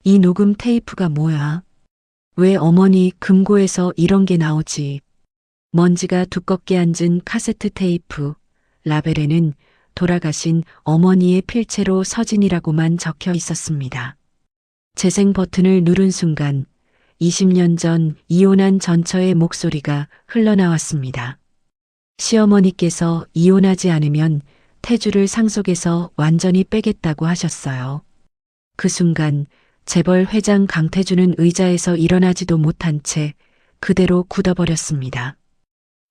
이 녹음 테이프가 뭐야? 왜 어머니 금고에서 이런 게 나오지? 먼지가 두껍게 앉은 카세트 테이프, 라벨에는 돌아가신 어머니의 필체로 서진이라고만 적혀 있었습니다. 재생 버튼을 누른 순간 20년 전 이혼한 전처의 목소리가 흘러나왔습니다. 시어머니께서 이혼하지 않으면 태주를 상속에서 완전히 빼겠다고 하셨어요. 그 순간 재벌 회장 강태주는 의자에서 일어나지도 못한 채 그대로 굳어버렸습니다.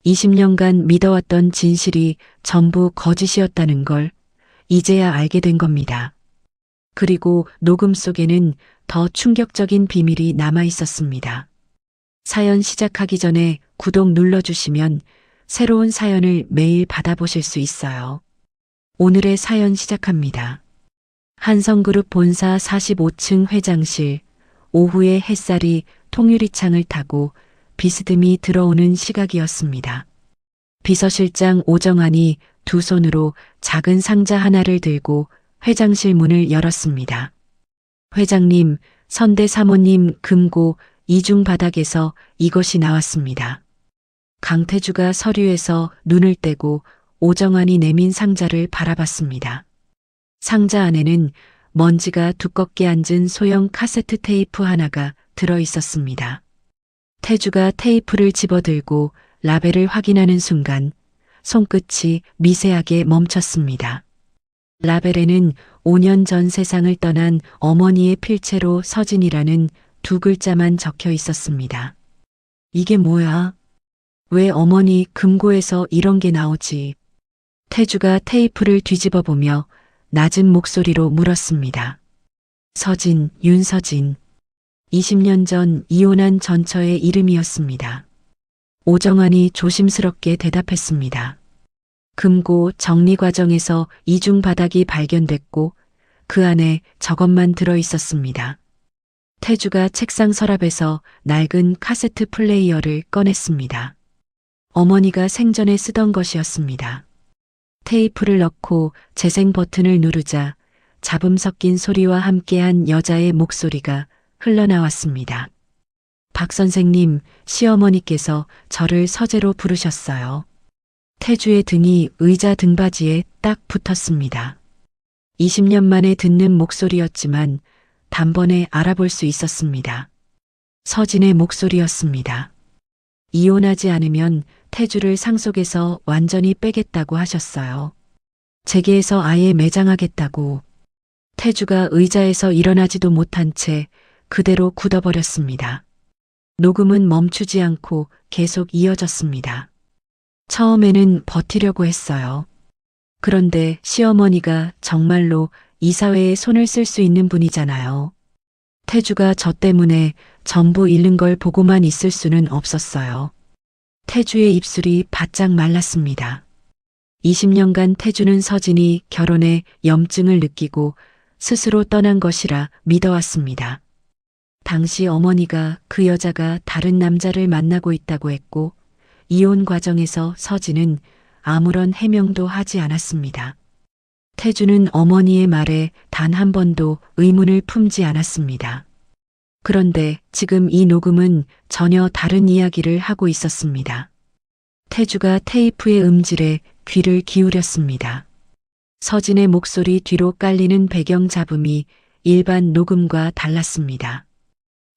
20년간 믿어왔던 진실이 전부 거짓이었다는 걸 이제야 알게 된 겁니다. 그리고 녹음 속에는 더 충격적인 비밀이 남아 있었습니다. 사연 시작하기 전에 구독 눌러주시면 새로운 사연을 매일 받아보실 수 있어요. 오늘의 사연 시작합니다. 한성그룹 본사 45층 회장실, 오후의 햇살이 통유리창을 타고 비스듬히 들어오는 시각이었습니다. 비서실장 오정환이 두 손으로 작은 상자 하나를 들고 회장실 문을 열었습니다. 회장님, 선대 사모님 금고 이중 바닥에서 이것이 나왔습니다. 강태주가 서류에서 눈을 떼고 오정환이 내민 상자를 바라봤습니다. 상자 안에는 먼지가 두껍게 앉은 소형 카세트 테이프 하나가 들어 있었습니다. 태주가 테이프를 집어들고 라벨을 확인하는 순간 손끝이 미세하게 멈췄습니다. 라벨에는 5년 전 세상을 떠난 어머니의 필체로 서진이라는 두 글자만 적혀 있었습니다. 이게 뭐야? 왜 어머니 금고에서 이런 게 나오지? 태주가 테이프를 뒤집어 보며 낮은 목소리로 물었습니다. 서진, 윤서진. 20년 전 이혼한 전처의 이름이었습니다. 오정환이 조심스럽게 대답했습니다. 금고 정리 과정에서 이중 바닥이 발견됐고 그 안에 저것만 들어 있었습니다. 태주가 책상 서랍에서 낡은 카세트 플레이어를 꺼냈습니다. 어머니가 생전에 쓰던 것이었습니다. 테이프를 넣고 재생 버튼을 누르자 잡음 섞인 소리와 함께한 여자의 목소리가 흘러나왔습니다. 박 선생님, 시어머니께서 저를 서재로 부르셨어요. 태주의 등이 의자 등받이에 딱 붙었습니다. 20년 만에 듣는 목소리였지만 단번에 알아볼 수 있었습니다. 서진의 목소리였습니다. 이혼하지 않으면 태주를 상속에서 완전히 빼겠다고 하셨어요. 재계에서 아예 매장하겠다고. 태주가 의자에서 일어나지도 못한 채 그대로 굳어버렸습니다. 녹음은 멈추지 않고 계속 이어졌습니다. 처음에는 버티려고 했어요. 그런데 시어머니가 정말로 이사회에 손을 쓸 수 있는 분이잖아요. 태주가 저 때문에 전부 잃는 걸 보고만 있을 수는 없었어요. 태주의 입술이 바짝 말랐습니다. 20년간 태주는 서진이 결혼에 염증을 느끼고 스스로 떠난 것이라 믿어왔습니다. 당시 어머니가 그 여자가 다른 남자를 만나고 있다고 했고 이혼 과정에서 서진은 아무런 해명도 하지 않았습니다. 태주는 어머니의 말에 단 한 번도 의문을 품지 않았습니다. 그런데 지금 이 녹음은 전혀 다른 이야기를 하고 있었습니다. 태주가 테이프의 음질에 귀를 기울였습니다. 서진의 목소리 뒤로 깔리는 배경 잡음이 일반 녹음과 달랐습니다.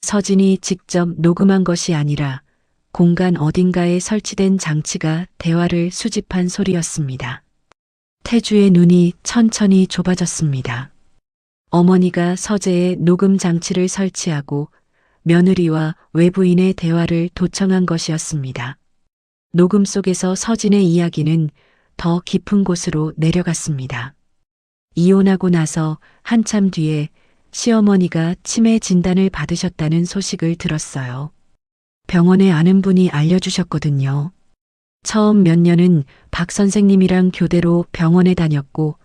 서진이 직접 녹음한 것이 아니라 공간 어딘가에 설치된 장치가 대화를 수집한 소리였습니다. 태주의 눈이 천천히 좁아졌습니다. 어머니가 서재에 녹음 장치를 설치하고 며느리와 외부인의 대화를 도청한 것이었습니다. 녹음 속에서 서진의 이야기는 더 깊은 곳으로 내려갔습니다. 이혼하고 나서 한참 뒤에 시어머니가 치매 진단을 받으셨다는 소식을 들었어요. 병원에 아는 분이 알려주셨거든요. 처음 몇 년은 박 선생님이랑 교대로 병원에 다녔고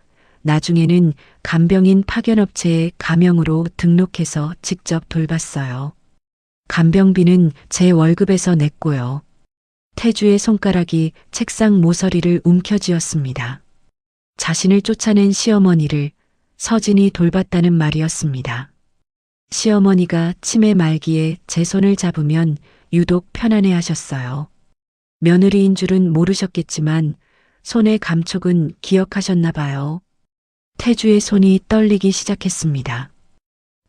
나중에는 간병인 파견업체에 가명으로 등록해서 직접 돌봤어요. 간병비는 제 월급에서 냈고요. 태주의 손가락이 책상 모서리를 움켜쥐었습니다. 자신을 쫓아낸 시어머니를 서진이 돌봤다는 말이었습니다. 시어머니가 치매 말기에 제 손을 잡으면 유독 편안해 하셨어요. 며느리인 줄은 모르셨겠지만 손의 감촉은 기억하셨나 봐요. 태주의 손이 떨리기 시작했습니다.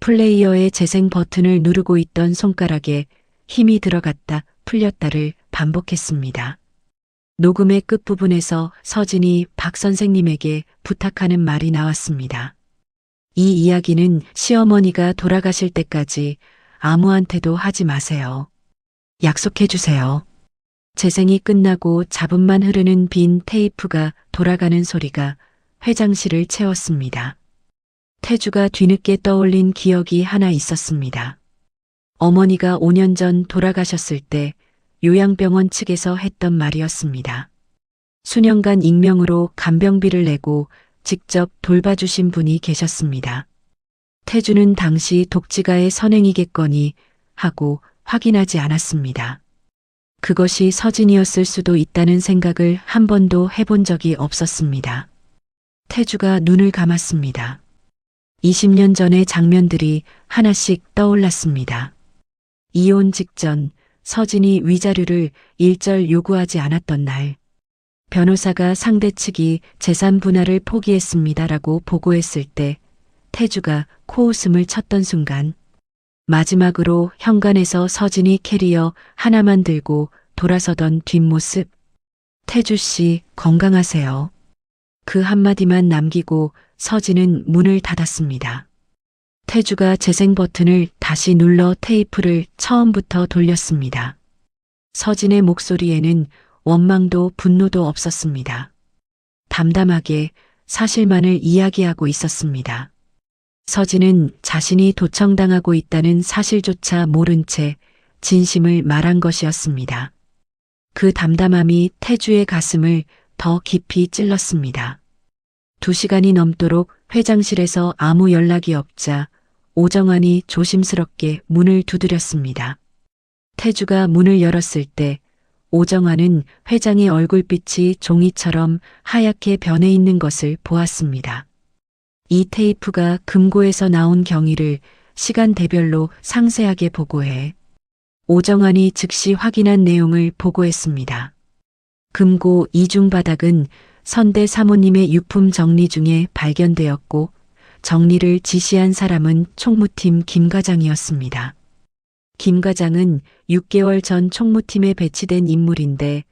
플레이어의 재생 버튼을 누르고 있던 손가락에 힘이 들어갔다 풀렸다를 반복했습니다. 녹음의 끝부분에서 서진이 박 선생님에게 부탁하는 말이 나왔습니다. 이 이야기는 시어머니가 돌아가실 때까지 아무한테도 하지 마세요. 약속해 주세요. 재생이 끝나고 잡음만 흐르는 빈 테이프가 돌아가는 소리가 회장실을 채웠습니다. 태주가 뒤늦게 떠올린 기억이 하나 있었습니다. 어머니가 5년 전 돌아가셨을 때 요양병원 측에서 했던 말이었습니다. 수년간 익명으로 간병비를 내고 직접 돌봐주신 분이 계셨습니다. 태주는 당시 독지가의 선행이겠거니 하고 확인하지 않았습니다. 그것이 서진이었을 수도 있다는 생각을 한 번도 해본 적이 없었습니다. 태주가 눈을 감았습니다. 20년 전의 장면들이 하나씩 떠올랐습니다. 이혼 직전 서진이 위자료를 일절 요구하지 않았던 날, 변호사가 상대 측이 재산 분할을 포기했습니다라고 보고했을 때 태주가 코웃음을 쳤던 순간, 마지막으로 현관에서 서진이 캐리어 하나만 들고 돌아서던 뒷모습. 태주 씨 건강하세요. 그 한마디만 남기고 서진은 문을 닫았습니다. 태주가 재생 버튼을 다시 눌러 테이프를 처음부터 돌렸습니다. 서진의 목소리에는 원망도 분노도 없었습니다. 담담하게 사실만을 이야기하고 있었습니다. 서진은 자신이 도청당하고 있다는 사실조차 모른 채 진심을 말한 것이었습니다. 그 담담함이 태주의 가슴을 더 깊이 찔렀습니다. 2시간이 넘도록 회장실에서 아무 연락이 없자 오정환이 조심스럽게 문을 두드렸습니다. 태주가 문을 열었을 때 오정환은 회장의 얼굴빛이 종이처럼 하얗게 변해 있는 것을 보았습니다. 이 테이프가 금고에서 나온 경위를 시간대별로 상세하게 보고해 오정환이 즉시 확인한 내용을 보고했습니다. 금고 이중 바닥은 선대 사모님의 유품 정리 중에 발견되었고 정리를 지시한 사람은 총무팀 김 과장이었습니다. 김 과장은 6개월 전 총무팀에 배치된 인물인데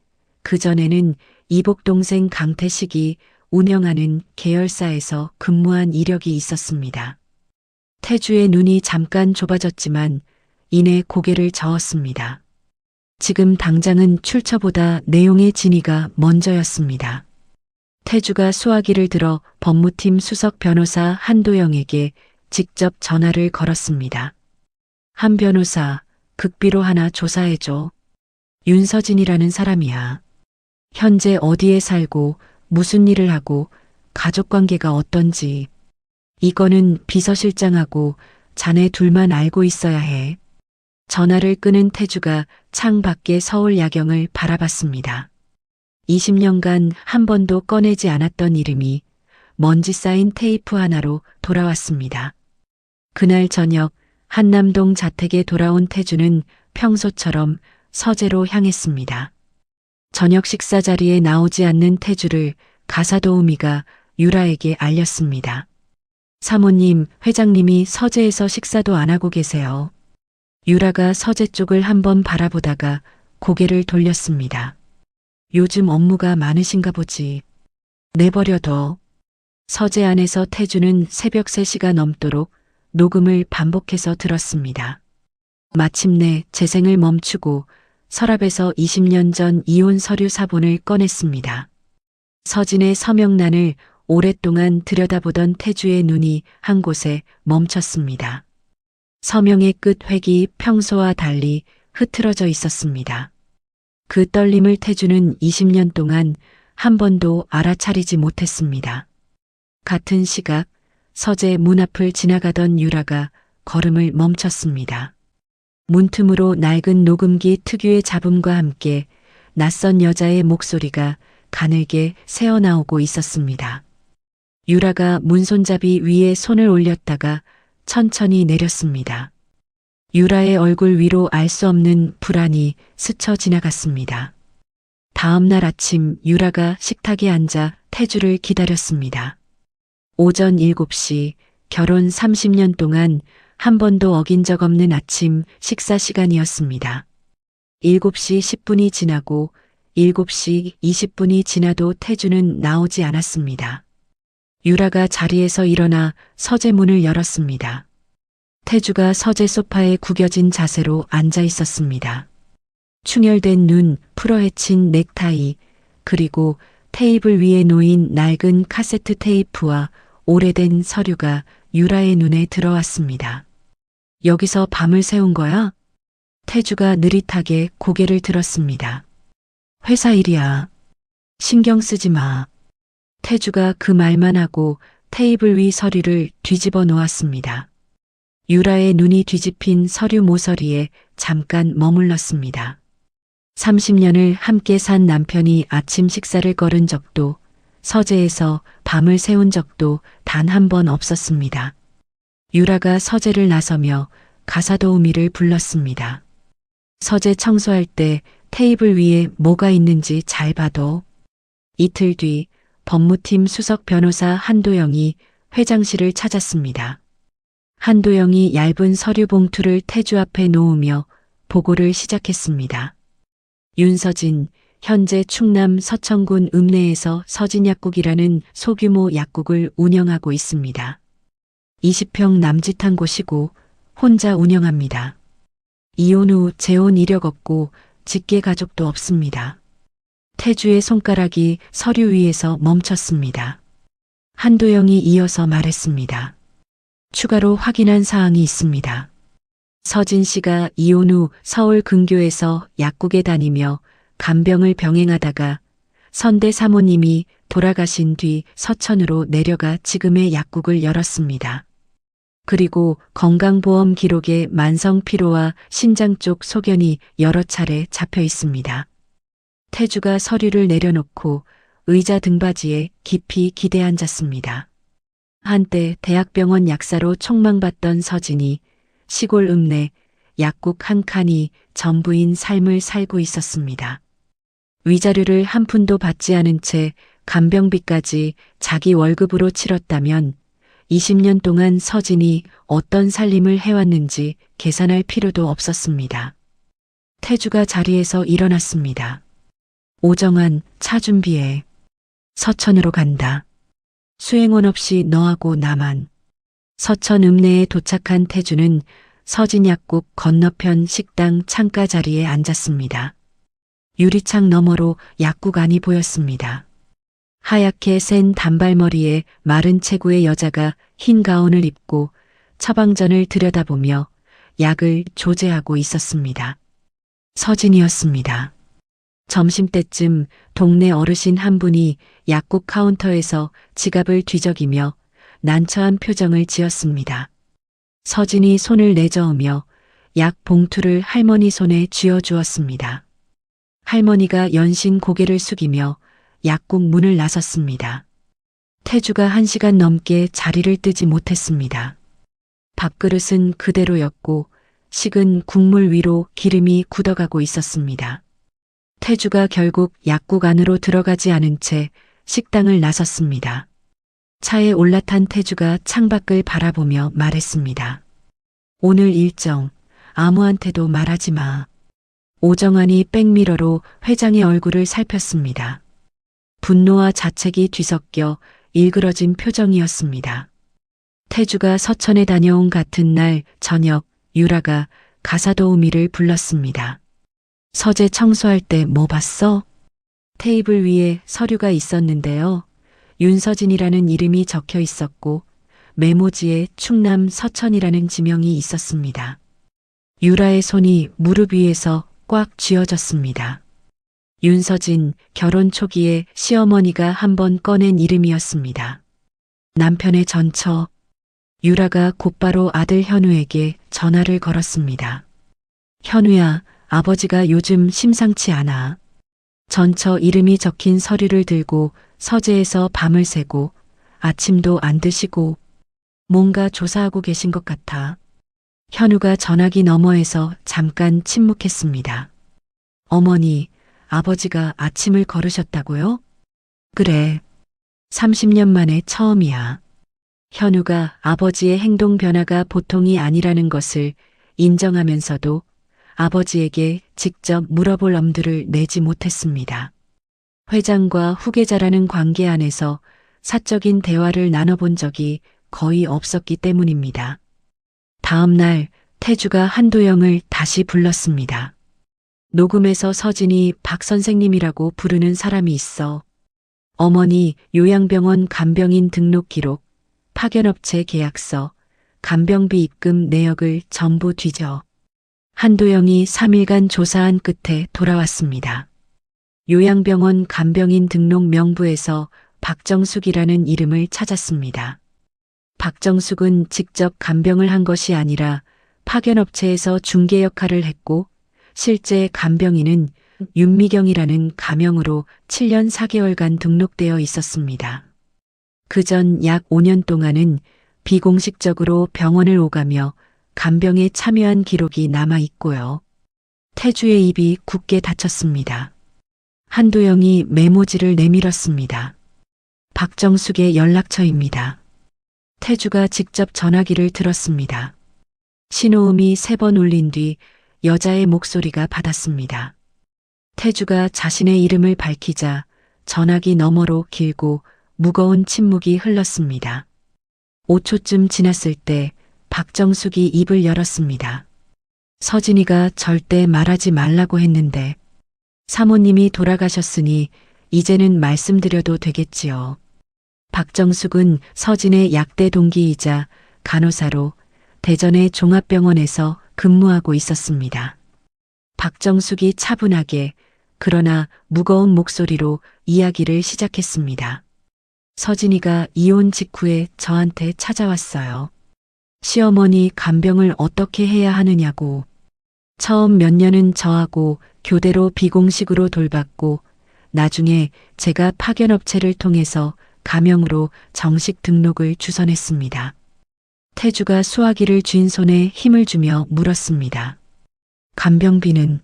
그전에는 이복 동생 강태식이 운영하는 계열사에서 근무한 이력이 있었습니다. 태주의 눈이 잠깐 좁아졌지만 이내 고개를 저었습니다. 지금 당장은 출처보다 내용의 진위가 먼저였습니다. 태주가 수화기를 들어 법무팀 수석 변호사 한도영에게 직접 전화를 걸었습니다. 한 변호사, 극비로 하나 조사해줘. 윤서진이라는 사람이야. 현재 어디에 살고 무슨 일을 하고 가족관계가 어떤지. 이거는 비서실장하고 자네 둘만 알고 있어야 해. 전화를 끊은 태주가 창 밖의 서울 야경을 바라봤습니다. 20년간 한 번도 꺼내지 않았던 이름이 먼지 쌓인 테이프 하나로 돌아왔습니다. 그날 저녁 한남동 자택에 돌아온 태주는 평소처럼 서재로 향했습니다. 저녁 식사 자리에 나오지 않는 태주를 가사도우미가 유라에게 알렸습니다. 사모님, 회장님이 서재에서 식사도 안 하고 계세요. 유라가 서재 쪽을 한번 바라보다가 고개를 돌렸습니다. 요즘 업무가 많으신가 보지. 내버려둬. 서재 안에서 태주는 새벽 3시가 넘도록 녹음을 반복해서 들었습니다. 마침내 재생을 멈추고 서랍에서 20년 전 이혼 서류 사본을 꺼냈습니다. 서진의 서명란을 오랫동안 들여다보던 태주의 눈이 한 곳에 멈췄습니다. 서명의 끝 획이 평소와 달리 흐트러져 있었습니다. 그 떨림을 태주는 20년 동안 한 번도 알아차리지 못했습니다. 같은 시각 서재 문 앞을 지나가던 유라가 걸음을 멈췄습니다. 문틈으로 낡은 녹음기 특유의 잡음과 함께 낯선 여자의 목소리가 가늘게 새어나오고 있었습니다. 유라가 문손잡이 위에 손을 올렸다가 천천히 내렸습니다. 유라의 얼굴 위로 알 수 없는 불안이 스쳐 지나갔습니다. 다음 날 아침 유라가 식탁에 앉아 태주를 기다렸습니다. 오전 7시, 결혼 30년 동안 한 번도 어긴 적 없는 아침 식사 시간이었습니다. 7시 10분이 지나고 7시 20분이 지나도 태주는 나오지 않았습니다. 유라가 자리에서 일어나 서재 문을 열었습니다. 태주가 서재 소파에 구겨진 자세로 앉아 있었습니다. 충혈된 눈, 풀어헤친 넥타이, 그리고 테이블 위에 놓인 낡은 카세트 테이프와 오래된 서류가 유라의 눈에 들어왔습니다. 여기서 밤을 새운 거야? 태주가 느릿하게 고개를 들었습니다. 회사 일이야. 신경 쓰지 마. 태주가 그 말만 하고 테이블 위 서류를 뒤집어 놓았습니다. 유라의 눈이 뒤집힌 서류 모서리에 잠깐 머물렀습니다. 30년을 함께 산 남편이 아침 식사를 거른 적도, 서재에서 밤을 새운 적도 단 한 번 없었습니다. 유라가 서재를 나서며 가사도우미를 불렀습니다. 서재 청소할 때 테이블 위에 뭐가 있는지 잘 봐도. 이틀 뒤 법무팀 수석 변호사 한도영이 회장실을 찾았습니다. 한도영이 얇은 서류 봉투를 태주 앞에 놓으며 보고를 시작했습니다. 윤서진, 현재 충남 서천군 읍내에서 서진약국이라는 소규모 약국을 운영하고 있습니다. 20평 남짓한 곳이고 혼자 운영합니다. 이혼 후 재혼 이력 없고 직계 가족도 없습니다. 태주의 손가락이 서류 위에서 멈췄습니다. 한도영이 이어서 말했습니다. 추가로 확인한 사항이 있습니다. 서진 씨가 이혼 후 서울 근교에서 약국에 다니며 간병을 병행하다가 선대 사모님이 돌아가신 뒤 서천으로 내려가 지금의 약국을 열었습니다. 그리고 건강보험 기록에 만성피로와 신장 쪽 소견이 여러 차례 잡혀 있습니다. 태주가 서류를 내려놓고 의자 등받이에 깊이 기대 앉았습니다. 한때 대학병원 약사로 촉망받던 서진이 시골 읍내 약국 한 칸이 전부인 삶을 살고 있었습니다. 위자료를 한 푼도 받지 않은 채 간병비까지 자기 월급으로 치렀다면 20년 동안 서진이 어떤 살림을 해왔는지 계산할 필요도 없었습니다. 태주가 자리에서 일어났습니다. 오정환, 차 준비해. 서천으로 간다. 수행원 없이 너하고 나만. 서천 읍내에 도착한 태주는 서진약국 건너편 식당 창가 자리에 앉았습니다. 유리창 너머로 약국 안이 보였습니다. 하얗게 센 단발머리에 마른 체구의 여자가 흰 가운을 입고 처방전을 들여다보며 약을 조제하고 있었습니다. 서진이었습니다. 점심때쯤 동네 어르신 한 분이 약국 카운터에서 지갑을 뒤적이며 난처한 표정을 지었습니다. 서진이 손을 내저으며 약 봉투를 할머니 손에 쥐어주었습니다. 할머니가 연신 고개를 숙이며 약국 문을 나섰습니다. 태주가 1시간 넘게 자리를 뜨지 못했습니다. 밥그릇은 그대로였고 식은 국물 위로 기름이 굳어가고 있었습니다. 태주가 결국 약국 안으로 들어가지 않은 채 식당을 나섰습니다. 차에 올라탄 태주가 창밖을 바라보며 말했습니다. 오늘 일정 아무한테도 말하지 마. 오정환이 백미러로 회장의 얼굴을 살폈습니다. 분노와 자책이 뒤섞여 일그러진 표정이었습니다. 태주가 서천에 다녀온 같은 날 저녁 유라가 가사도우미를 불렀습니다. 서재 청소할 때 뭐 봤어? 테이블 위에 서류가 있었는데요. 윤서진이라는 이름이 적혀 있었고 메모지에 충남 서천이라는 지명이 있었습니다. 유라의 손이 무릎 위에서 꽉 쥐어졌습니다. 윤서진, 결혼 초기에 시어머니가 한번 꺼낸 이름이었습니다. 남편의 전처. 유라가 곧바로 아들 현우에게 전화를 걸었습니다. 현우야, 아버지가 요즘 심상치 않아. 전처 이름이 적힌 서류를 들고 서재에서 밤을 새고 아침도 안 드시고 뭔가 조사하고 계신 것 같아. 현우가 전화기 너머에서 잠깐 침묵했습니다. 어머니, 아버지가 아침을 걸으셨다고요? 그래. 30년 만에 처음이야. 현우가 아버지의 행동 변화가 보통이 아니라는 것을 인정하면서도 아버지에게 직접 물어볼 엄두를 내지 못했습니다. 회장과 후계자라는 관계 안에서 사적인 대화를 나눠본 적이 거의 없었기 때문입니다. 다음 날 태주가 한도영을 다시 불렀습니다. 녹음에서 서진이 박 선생님이라고 부르는 사람이 있어. 어머니 요양병원 간병인 등록 기록, 파견업체 계약서, 간병비 입금 내역을 전부 뒤져. 한도영이 3일간 조사한 끝에 돌아왔습니다. 요양병원 간병인 등록 명부에서 박정숙이라는 이름을 찾았습니다. 박정숙은 직접 간병을 한 것이 아니라 파견업체에서 중개 역할을 했고 실제 간병인은 윤미경이라는 가명으로 7년 4개월간 등록되어 있었습니다. 그전 약 5년 동안은 비공식적으로 병원을 오가며 간병에 참여한 기록이 남아 있고요. 태주의 입이 굳게 닫혔습니다. 한도영이 메모지를 내밀었습니다. 박정숙의 연락처입니다. 태주가 직접 전화기를 들었습니다. 신호음이 3번 울린 뒤 여자의 목소리가 받았습니다. 태주가 자신의 이름을 밝히자 전화기 너머로 길고 무거운 침묵이 흘렀습니다. 5초쯤 지났을 때 박정숙이 입을 열었습니다. 서진이가 절대 말하지 말라고 했는데 사모님이 돌아가셨으니 이제는 말씀드려도 되겠지요. 박정숙은 서진의 약대 동기이자 간호사로 대전의 종합병원에서 근무하고 있었습니다. 박정숙이 차분하게 그러나 무거운 목소리로 이야기를 시작했습니다. 서진이가 이혼 직후에 저한테 찾아왔어요. 시어머니 간병을 어떻게 해야 하느냐고. 처음 몇 년은 저하고 교대로 비공식으로 돌봤고 나중에 제가 파견업체를 통해서 가명으로 정식 등록을 주선했습니다. 태주가 수화기를 쥔 손에 힘을 주며 물었습니다. 간병비는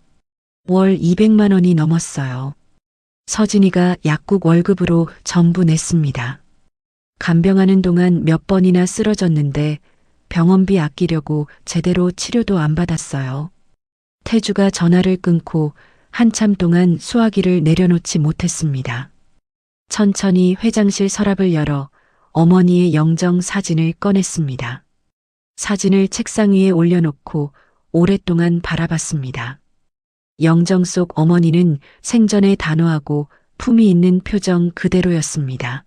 월 200만 원이 넘었어요. 서진이가 약국 월급으로 전부 냈습니다. 간병하는 동안 몇 번이나 쓰러졌는데 병원비 아끼려고 제대로 치료도 안 받았어요. 태주가 전화를 끊고 한참 동안 수화기를 내려놓지 못했습니다. 천천히 회장실 서랍을 열어 어머니의 영정 사진을 꺼냈습니다. 사진을 책상 위에 올려놓고 오랫동안 바라봤습니다. 영정 속 어머니는 생전에 단호하고 품위 있는 표정 그대로였습니다.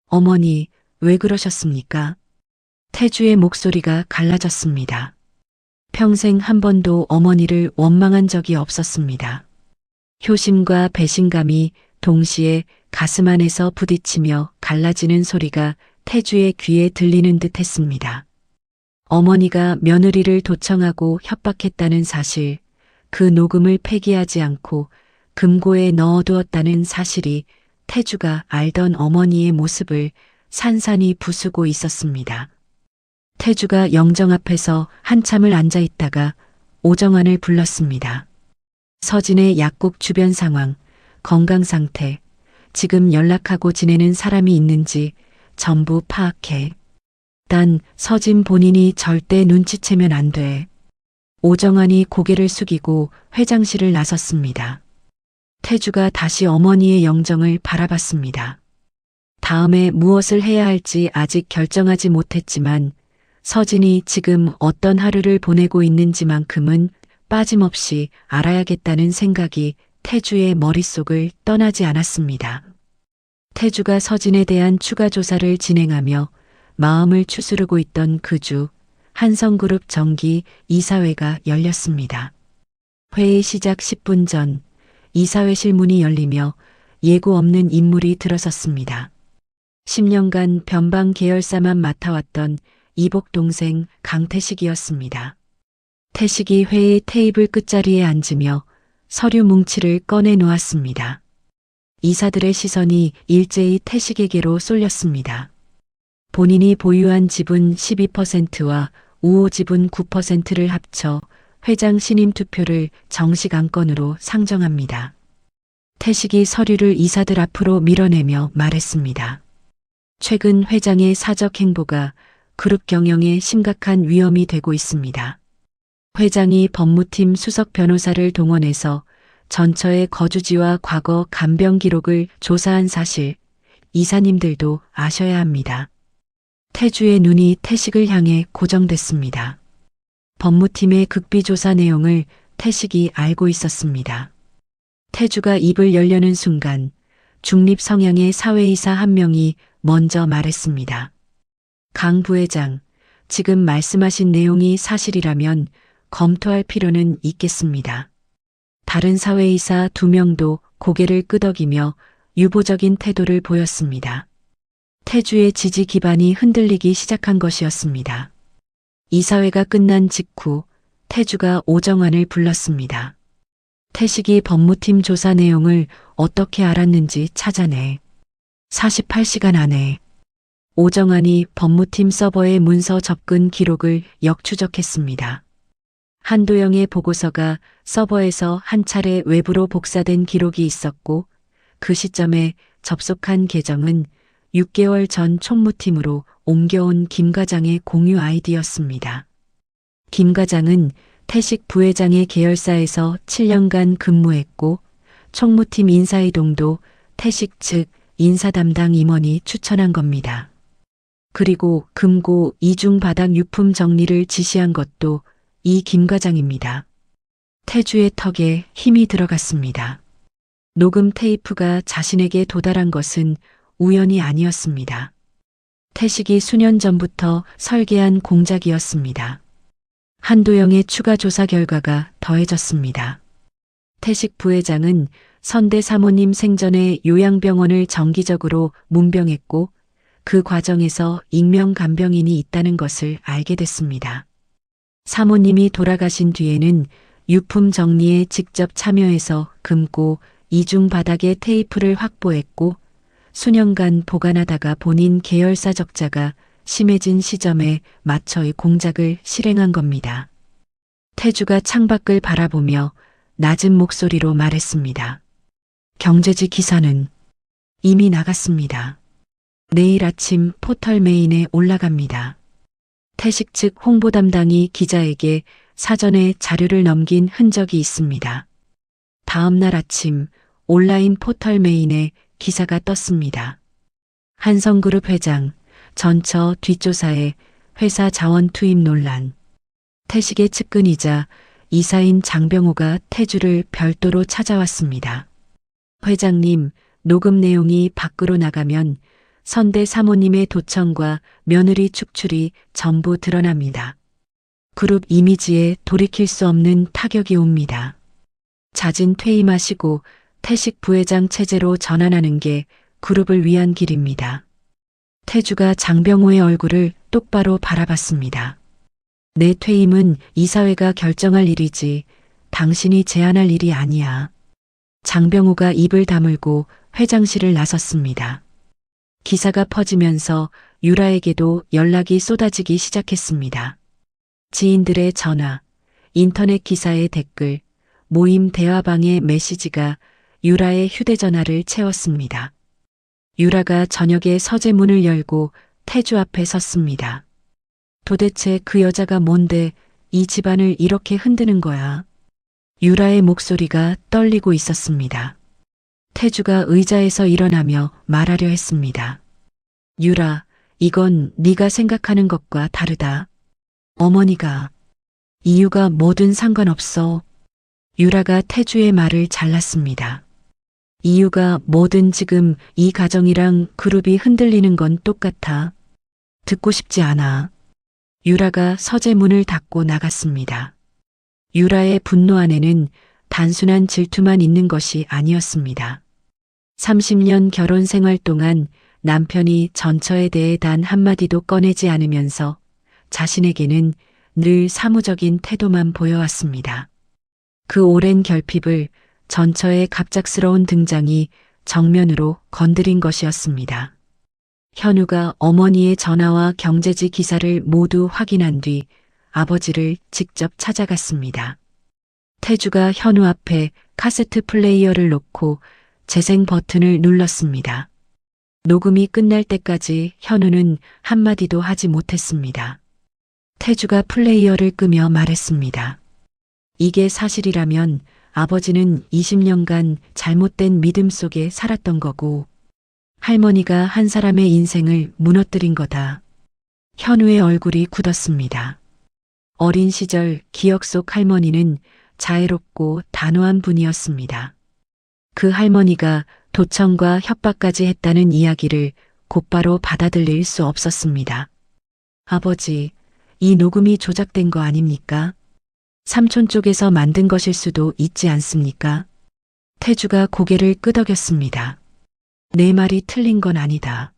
어머니, 왜 그러셨습니까? 태주의 목소리가 갈라졌습니다. 평생 한 번도 어머니를 원망한 적이 없었습니다. 효심과 배신감이 동시에 가슴 안에서 부딪히며 갈라지는 소리가 태주의 귀에 들리는 듯 했습니다. 어머니가 며느리를 도청하고 협박했다는 사실, 그 녹음을 폐기하지 않고 금고에 넣어두었다는 사실이 태주가 알던 어머니의 모습을 산산이 부수고 있었습니다. 태주가 영정 앞에서 한참을 앉아 있다가 오정환을 불렀습니다. 서진의 약국 주변 상황, 건강 상태, 지금 연락하고 지내는 사람이 있는지 전부 파악해. 단 서진 본인이 절대 눈치채면 안 돼. 오정환이 고개를 숙이고 회장실을 나섰습니다. 태주가 다시 어머니의 영정을 바라봤습니다. 다음에 무엇을 해야 할지 아직 결정하지 못했지만 서진이 지금 어떤 하루를 보내고 있는지만큼은 빠짐없이 알아야겠다는 생각이 태주의 머릿속을 떠나지 않았습니다. 태주가 서진에 대한 추가 조사를 진행하며 마음을 추스르고 있던 그 주 한성그룹 정기 이사회가 열렸습니다. 회의 시작 10분 전 이사회실 문이 열리며 예고 없는 인물이 들어섰습니다. 10년간 변방 계열사만 맡아왔던 이복 동생 강태식이었습니다. 태식이 회의 테이블 끝자리에 앉으며 서류 뭉치를 꺼내 놓았습니다. 이사들의 시선이 일제히 태식에게로 쏠렸습니다. 본인이 보유한 지분 12%와 우호 지분 9%를 합쳐 회장 신임 투표를 정식 안건으로 상정합니다. 태식이 서류를 이사들 앞으로 밀어내며 말했습니다. 최근 회장의 사적 행보가 그룹 경영에 심각한 위험이 되고 있습니다. 회장이 법무팀 수석 변호사를 동원해서 전처의 거주지와 과거 간병 기록을 조사한 사실, 이사님들도 아셔야 합니다. 태주의 눈이 태식을 향해 고정됐습니다. 법무팀의 극비조사 내용을 태식이 알고 있었습니다. 태주가 입을 열려는 순간 중립 성향의 사회이사 한 명이 먼저 말했습니다. 강 부회장, 지금 말씀하신 내용이 사실이라면 검토할 필요는 있겠습니다. 다른 사회이사 2명도 고개를 끄덕이며 유보적인 태도를 보였습니다. 태주의 지지 기반이 흔들리기 시작한 것이었습니다. 이사회가 끝난 직후 태주가 오정환을 불렀습니다. 태식이 법무팀 조사 내용을 어떻게 알았는지 찾아내. 48시간 안에. 오정환이 법무팀 서버의 문서 접근 기록을 역추적했습니다. 한도영의 보고서가 서버에서 한 차례 외부로 복사된 기록이 있었고 그 시점에 접속한 계정은 6개월 전 총무팀으로 옮겨온 김 과장의 공유 아이디였습니다. 김 과장은 태식 부회장의 계열사에서 7년간 근무했고 총무팀 인사이동도 태식 측 인사 담당 임원이 추천한 겁니다. 그리고 금고 이중 바닥 유품 정리를 지시한 것도 이 김 과장입니다. 태주의 턱에 힘이 들어갔습니다. 녹음 테이프가 자신에게 도달한 것은 우연이 아니었습니다. 태식이 수년 전부터 설계한 공작이었습니다. 한도영의 추가 조사 결과가 더해졌습니다. 태식 부회장은 선대 사모님 생전에 요양병원을 정기적으로 문병했고 그 과정에서 익명 간병인이 있다는 것을 알게 됐습니다. 사모님이 돌아가신 뒤에는 유품 정리에 직접 참여해서 금고 이중 바닥에 테이프를 확보했고 수년간 보관하다가 본인 계열사 적자가 심해진 시점에 맞춰 공작을 실행한 겁니다. 태주가 창밖을 바라보며 낮은 목소리로 말했습니다. 경제지 기사는 이미 나갔습니다. 내일 아침 포털 메인에 올라갑니다. 태식 측 홍보 담당이 기자에게 사전에 자료를 넘긴 흔적이 있습니다. 다음 날 아침 온라인 포털 메인에 기사가 떴습니다. 한성그룹 회장, 전처 뒷조사에 회사 자원 투입 논란. 태식의 측근이자 이사인 장병호가 태주를 별도로 찾아왔습니다. 회장님, 녹음 내용이 밖으로 나가면 선대 사모님의 도청과 며느리 축출이 전부 드러납니다. 그룹 이미지에 돌이킬 수 없는 타격이 옵니다. 자진 퇴임하시고 태식 부회장 체제로 전환하는 게 그룹을 위한 길입니다. 태주가 장병호의 얼굴을 똑바로 바라봤습니다. 내 퇴임은 이사회가 결정할 일이지 당신이 제안할 일이 아니야. 장병호가 입을 다물고 회장실을 나섰습니다. 기사가 퍼지면서 유라에게도 연락이 쏟아지기 시작했습니다. 지인들의 전화, 인터넷 기사의 댓글, 모임 대화방의 메시지가 유라의 휴대전화를 채웠습니다. 유라가 저녁에 서재문을 열고 태주 앞에 섰습니다. 도대체 그 여자가 뭔데 이 집안을 이렇게 흔드는 거야? 유라의 목소리가 떨리고 있었습니다. 태주가 의자에서 일어나며 말하려 했습니다. 유라, 이건 네가 생각하는 것과 다르다. 어머니가. 이유가 뭐든 상관없어. 유라가 태주의 말을 잘랐습니다. 이유가 뭐든 지금 이 가정이랑 그룹이 흔들리는 건 똑같아. 듣고 싶지 않아. 유라가 서재문을 닫고 나갔습니다. 유라의 분노 안에는 단순한 질투만 있는 것이 아니었습니다. 30년 결혼 생활 동안 남편이 전처에 대해 단 한마디도 꺼내지 않으면서 자신에게는 늘 사무적인 태도만 보여왔습니다. 그 오랜 결핍을 전처의 갑작스러운 등장이 정면으로 건드린 것이었습니다. 현우가 어머니의 전화와 경제지 기사를 모두 확인한 뒤 아버지를 직접 찾아갔습니다. 태주가 현우 앞에 카세트 플레이어를 놓고 재생 버튼을 눌렀습니다. 녹음이 끝날 때까지 현우는 한마디도 하지 못했습니다. 태주가 플레이어를 끄며 말했습니다. 이게 사실이라면 아버지는 20년간 잘못된 믿음 속에 살았던 거고 할머니가 한 사람의 인생을 무너뜨린 거다. 현우의 얼굴이 굳었습니다. 어린 시절 기억 속 할머니는 자애롭고 단호한 분이었습니다. 그 할머니가 도청과 협박까지 했다는 이야기를 곧바로 받아들일 수 없었습니다. 아버지, 이 녹음이 조작된 거 아닙니까? 삼촌 쪽에서 만든 것일 수도 있지 않습니까? 태주가 고개를 끄덕였습니다. 내 말이 틀린 건 아니다.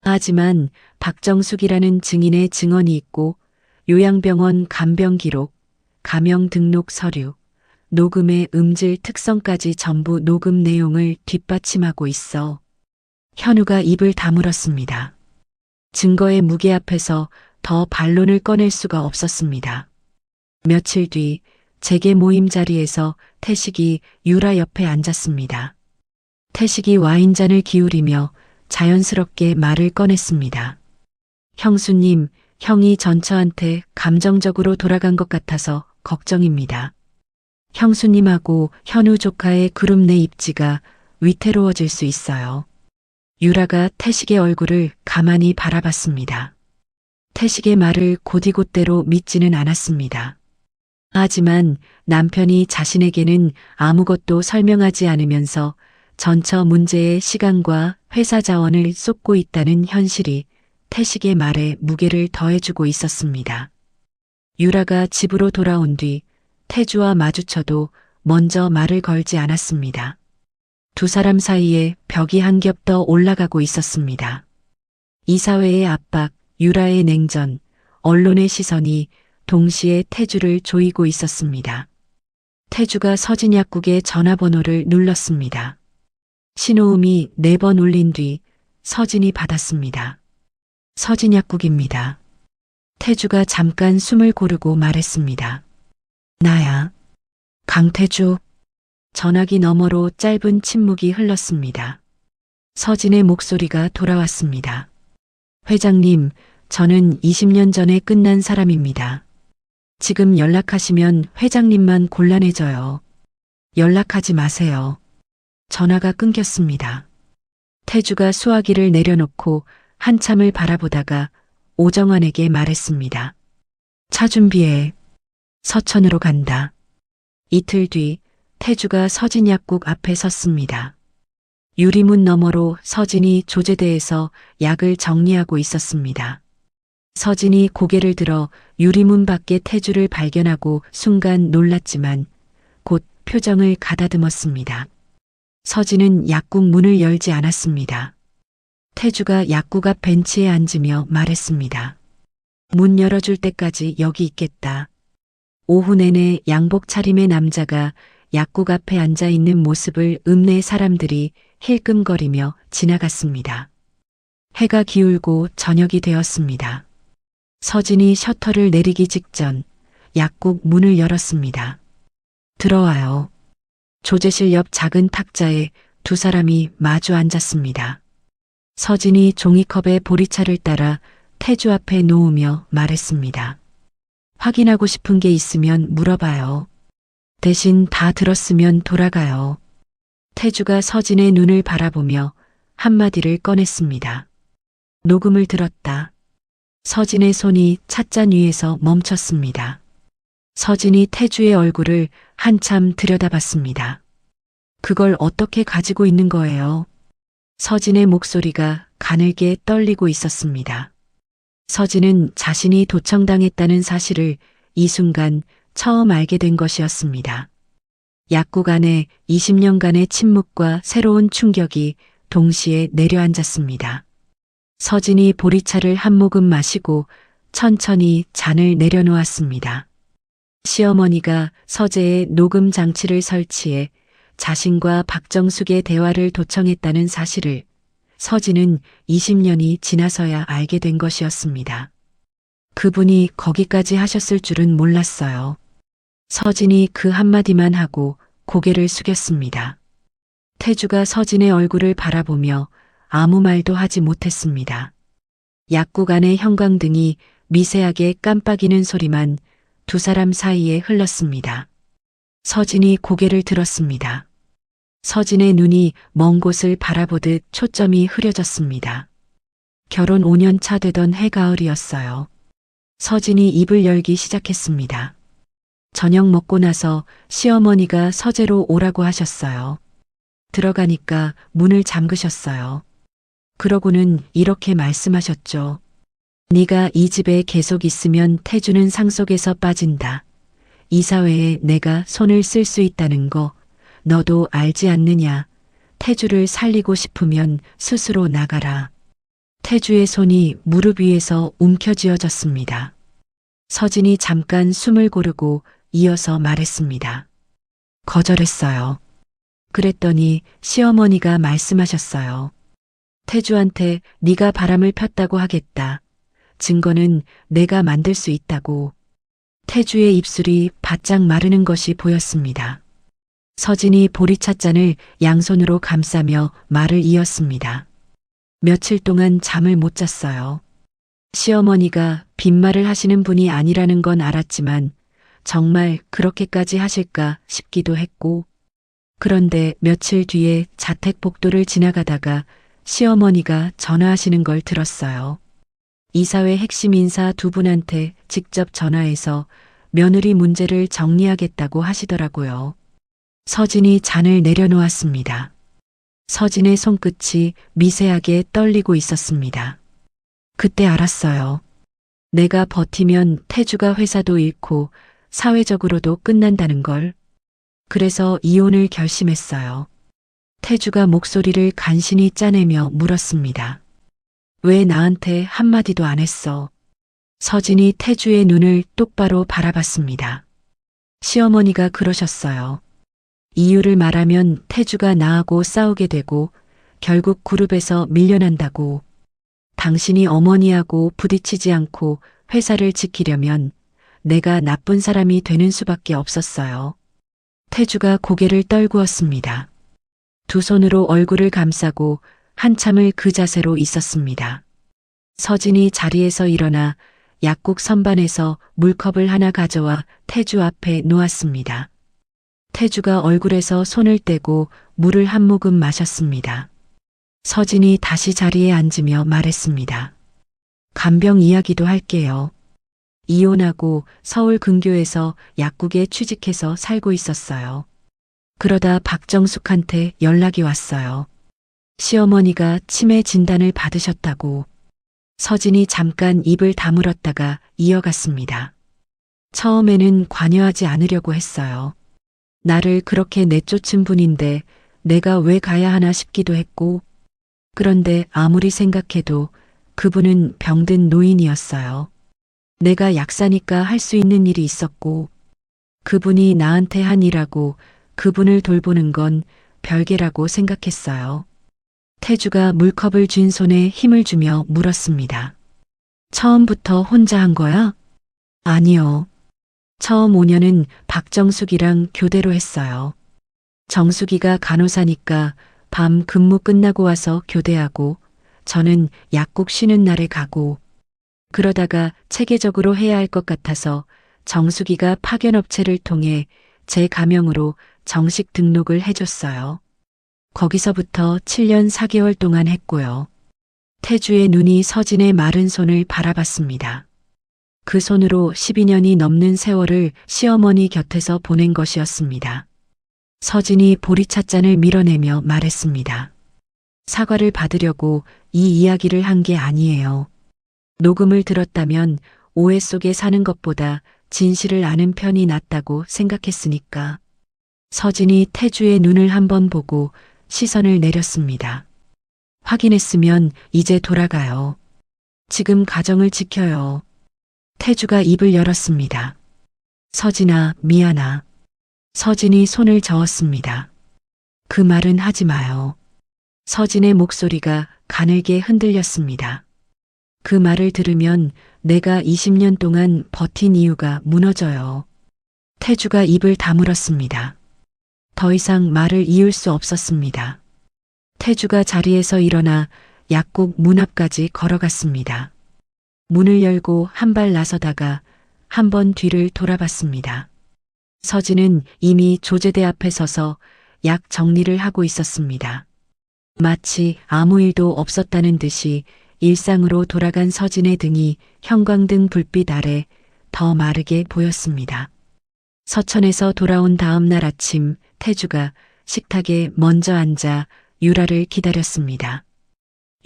하지만 박정숙이라는 증인의 증언이 있고 요양병원 간병 기록, 가명 등록 서류, 녹음의 음질 특성까지 전부 녹음 내용을 뒷받침하고 있어. 현우가 입을 다물었습니다. 증거의 무게 앞에서 더 반론을 꺼낼 수가 없었습니다. 며칠 뒤 재계 모임 자리에서 태식이 유라 옆에 앉았습니다. 태식이 와인잔을 기울이며 자연스럽게 말을 꺼냈습니다. 형수님, 형이 전처한테 감정적으로 돌아간 것 같아서 걱정입니다. 형수님하고 현우 조카의 그룹 내 입지가 위태로워질 수 있어요. 유라가 태식의 얼굴을 가만히 바라봤습니다. 태식의 말을 곧이곧대로 믿지는 않았습니다. 하지만 남편이 자신에게는 아무것도 설명하지 않으면서 전처 문제에 시간과 회사 자원을 쏟고 있다는 현실이 태식의 말에 무게를 더해주고 있었습니다. 유라가 집으로 돌아온 뒤 태주와 마주쳐도 먼저 말을 걸지 않았습니다. 두 사람 사이에 벽이 한 겹 더 올라가고 있었습니다. 이사회의 압박, 유라의 냉전, 언론의 시선이 동시에 태주를 조이고 있었습니다. 태주가 서진 약국의 전화번호를 눌렀습니다. 신호음이 4번 울린 뒤 서진이 받았습니다. 서진 약국입니다. 태주가 잠깐 숨을 고르고 말했습니다. 나야. 강태주. 전화기 너머로 짧은 침묵이 흘렀습니다. 서진의 목소리가 돌아왔습니다. 회장님, 저는 20년 전에 끝난 사람입니다. 지금 연락하시면 회장님만 곤란해져요. 연락하지 마세요. 전화가 끊겼습니다. 태주가 수화기를 내려놓고 한참을 바라보다가 오정환에게 말했습니다. 차 준비해. 서천으로 간다. 이틀 뒤 태주가 서진 약국 앞에 섰습니다. 유리문 너머로 서진이 조제대에서 약을 정리하고 있었습니다. 서진이 고개를 들어 유리문 밖에 태주를 발견하고 순간 놀랐지만 곧 표정을 가다듬었습니다. 서진은 약국 문을 열지 않았습니다. 태주가 약국 앞 벤치에 앉으며 말했습니다. 문 열어줄 때까지 여기 있겠다. 오후 내내 양복 차림의 남자가 약국 앞에 앉아 있는 모습을 읍내 사람들이 힐끔거리며 지나갔습니다. 해가 기울고 저녁이 되었습니다. 서진이 셔터를 내리기 직전 약국 문을 열었습니다. 들어와요. 조제실 옆 작은 탁자에 두 사람이 마주 앉았습니다. 서진이 종이컵에 보리차를 따라 태주 앞에 놓으며 말했습니다. 확인하고 싶은 게 있으면 물어봐요. 대신 다 들었으면 돌아가요. 태주가 서진의 눈을 바라보며 한마디를 꺼냈습니다. 녹음을 들었다. 서진의 손이 찻잔 위에서 멈췄습니다. 서진이 태주의 얼굴을 한참 들여다봤습니다. 그걸 어떻게 가지고 있는 거예요? 서진의 목소리가 가늘게 떨리고 있었습니다. 서진은 자신이 도청당했다는 사실을 이 순간 처음 알게 된 것이었습니다. 약국 안에 20년간의 침묵과 새로운 충격이 동시에 내려앉았습니다. 서진이 보리차를 한 모금 마시고 천천히 잔을 내려놓았습니다. 시어머니가 서재에 녹음 장치를 설치해 자신과 박정숙의 대화를 도청했다는 사실을 서진은 20년이 지나서야 알게 된 것이었습니다. 그분이 거기까지 하셨을 줄은 몰랐어요. 서진이 그 한마디만 하고 고개를 숙였습니다. 태주가 서진의 얼굴을 바라보며 아무 말도 하지 못했습니다. 약국 안의 형광등이 미세하게 깜빡이는 소리만 두 사람 사이에 흘렀습니다. 서진이 고개를 들었습니다. 서진의 눈이 먼 곳을 바라보듯 초점이 흐려졌습니다. 결혼 5년 차 되던 해가을이었어요. 서진이 입을 열기 시작했습니다. 저녁 먹고 나서 시어머니가 서재로 오라고 하셨어요. 들어가니까 문을 잠그셨어요. 그러고는 이렇게 말씀하셨죠. 네가 이 집에 계속 있으면 태주는 상속에서 빠진다. 이 사회에 내가 손을 쓸 수 있다는 거 너도 알지 않느냐. 태주를 살리고 싶으면 스스로 나가라. 태주의 손이 무릎 위에서 움켜쥐어졌습니다. 서진이 잠깐 숨을 고르고 이어서 말했습니다. 거절했어요. 그랬더니 시어머니가 말씀하셨어요. 태주한테 네가 바람을 폈다고 하겠다. 증거는 내가 만들 수 있다고. 태주의 입술이 바짝 마르는 것이 보였습니다. 서진이 보리찻잔을 양손으로 감싸며 말을 이었습니다. 며칠 동안 잠을 못 잤어요. 시어머니가 빈말을 하시는 분이 아니라는 건 알았지만 정말 그렇게까지 하실까 싶기도 했고, 그런데 며칠 뒤에 자택복도를 지나가다가 시어머니가 전화하시는 걸 들었어요. 이사회 핵심 인사 두 분한테 직접 전화해서 며느리 문제를 정리하겠다고 하시더라고요. 서진이 잔을 내려놓았습니다. 서진의 손끝이 미세하게 떨리고 있었습니다. 그때 알았어요. 내가 버티면 태주가 회사도 잃고 사회적으로도 끝난다는 걸. 그래서 이혼을 결심했어요. 태주가 목소리를 간신히 짜내며 물었습니다. 왜 나한테 한마디도 안 했어? 서진이 태주의 눈을 똑바로 바라봤습니다. 시어머니가 그러셨어요. 이유를 말하면 태주가 나하고 싸우게 되고 결국 그룹에서 밀려난다고. 당신이 어머니하고 부딪히지 않고 회사를 지키려면 내가 나쁜 사람이 되는 수밖에 없었어요. 태주가 고개를 떨구었습니다. 두 손으로 얼굴을 감싸고 한참을 그 자세로 있었습니다. 서진이 자리에서 일어나 약국 선반에서 물컵을 하나 가져와 태주 앞에 놓았습니다. 태주가 얼굴에서 손을 떼고 물을 한 모금 마셨습니다. 서진이 다시 자리에 앉으며 말했습니다. 간병 이야기도 할게요. 이혼하고 서울 근교에서 약국에 취직해서 살고 있었어요. 그러다 박정숙한테 연락이 왔어요. 시어머니가 치매 진단을 받으셨다고. 서진이 잠깐 입을 다물었다가 이어갔습니다. 처음에는 관여하지 않으려고 했어요. 나를 그렇게 내쫓은 분인데 내가 왜 가야 하나 싶기도 했고, 그런데 아무리 생각해도 그분은 병든 노인이었어요. 내가 약사니까 할 수 있는 일이 있었고, 그분이 나한테 한 일하고 그분을 돌보는 건 별개라고 생각했어요. 태주가 물컵을 쥔 손에 힘을 주며 물었습니다. 처음부터 혼자 한 거야? 아니요. 처음 5년은 박정숙이랑 교대로 했어요. 정숙이가 간호사니까 밤 근무 끝나고 와서 교대하고 저는 약국 쉬는 날에 가고, 그러다가 체계적으로 해야 할 것 같아서 정숙이가 파견업체를 통해 제 가명으로 정식 등록을 해줬어요. 거기서부터 7년 4개월 동안 했고요. 태주의 눈이 서진의 마른 손을 바라봤습니다. 그 손으로 12년이 넘는 세월을 시어머니 곁에서 보낸 것이었습니다. 서진이 보리찻잔을 밀어내며 말했습니다. 사과를 받으려고 이 이야기를 한 게 아니에요. 녹음을 들었다면 오해 속에 사는 것보다 진실을 아는 편이 낫다고 생각했으니까. 서진이 태주의 눈을 한번 보고 시선을 내렸습니다. 확인했으면 이제 돌아가요. 지금 가정을 지켜요. 태주가 입을 열었습니다. 서진아, 미안하. 서진이 손을 저었습니다. 그 말은 하지 마요. 서진의 목소리가 가늘게 흔들렸습니다. 그 말을 들으면 내가 20년 동안 버틴 이유가 무너져요. 태주가 입을 다물었습니다. 더 이상 말을 이을 수 없었습니다. 태주가 자리에서 일어나 약국 문 앞까지 걸어갔습니다. 문을 열고 한 발 나서다가 한 번 뒤를 돌아봤습니다. 서진은 이미 조제대 앞에 서서 약 정리를 하고 있었습니다. 마치 아무 일도 없었다는 듯이 일상으로 돌아간 서진의 등이 형광등 불빛 아래 더 마르게 보였습니다. 서천에서 돌아온 다음 날 아침 태주가 식탁에 먼저 앉아 유라를 기다렸습니다.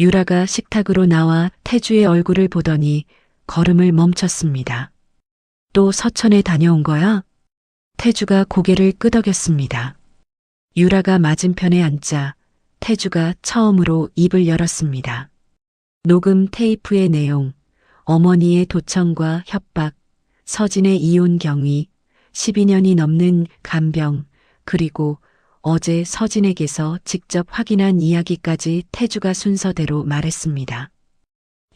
유라가 식탁으로 나와 태주의 얼굴을 보더니 걸음을 멈췄습니다. 또 서천에 다녀온 거야? 태주가 고개를 끄덕였습니다. 유라가 맞은편에 앉자 태주가 처음으로 입을 열었습니다. 녹음 테이프의 내용, 어머니의 도청과 협박, 서진의 이혼 경위, 12년이 넘는 간병, 그리고 어제 서진에게서 직접 확인한 이야기까지 태주가 순서대로 말했습니다.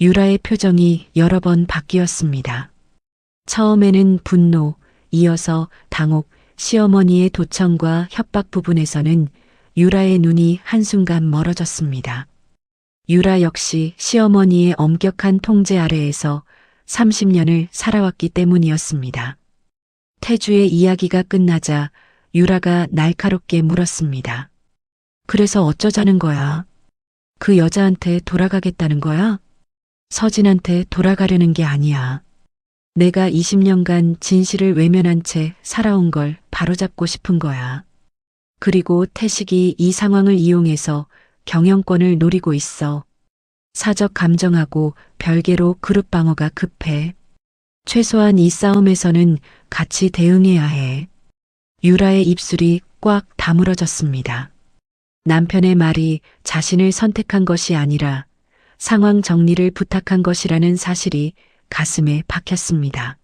유라의 표정이 여러 번 바뀌었습니다. 처음에는 분노, 이어서 당혹, 시어머니의 도청과 협박 부분에서는 유라의 눈이 한순간 멀어졌습니다. 유라 역시 시어머니의 엄격한 통제 아래에서 30년을 살아왔기 때문이었습니다. 태주의 이야기가 끝나자 유라가 날카롭게 물었습니다. 그래서 어쩌자는 거야? 그 여자한테 돌아가겠다는 거야? 서진한테 돌아가려는 게 아니야. 내가 20년간 진실을 외면한 채 살아온 걸 바로잡고 싶은 거야. 그리고 태식이 이 상황을 이용해서 경영권을 노리고 있어. 사적 감정하고 별개로 그룹 방어가 급해. 최소한 이 싸움에서는 같이 대응해야 해. 유라의 입술이 꽉 다물어졌습니다. 남편의 말이 자신을 선택한 것이 아니라 상황 정리를 부탁한 것이라는 사실이 가슴에 박혔습니다.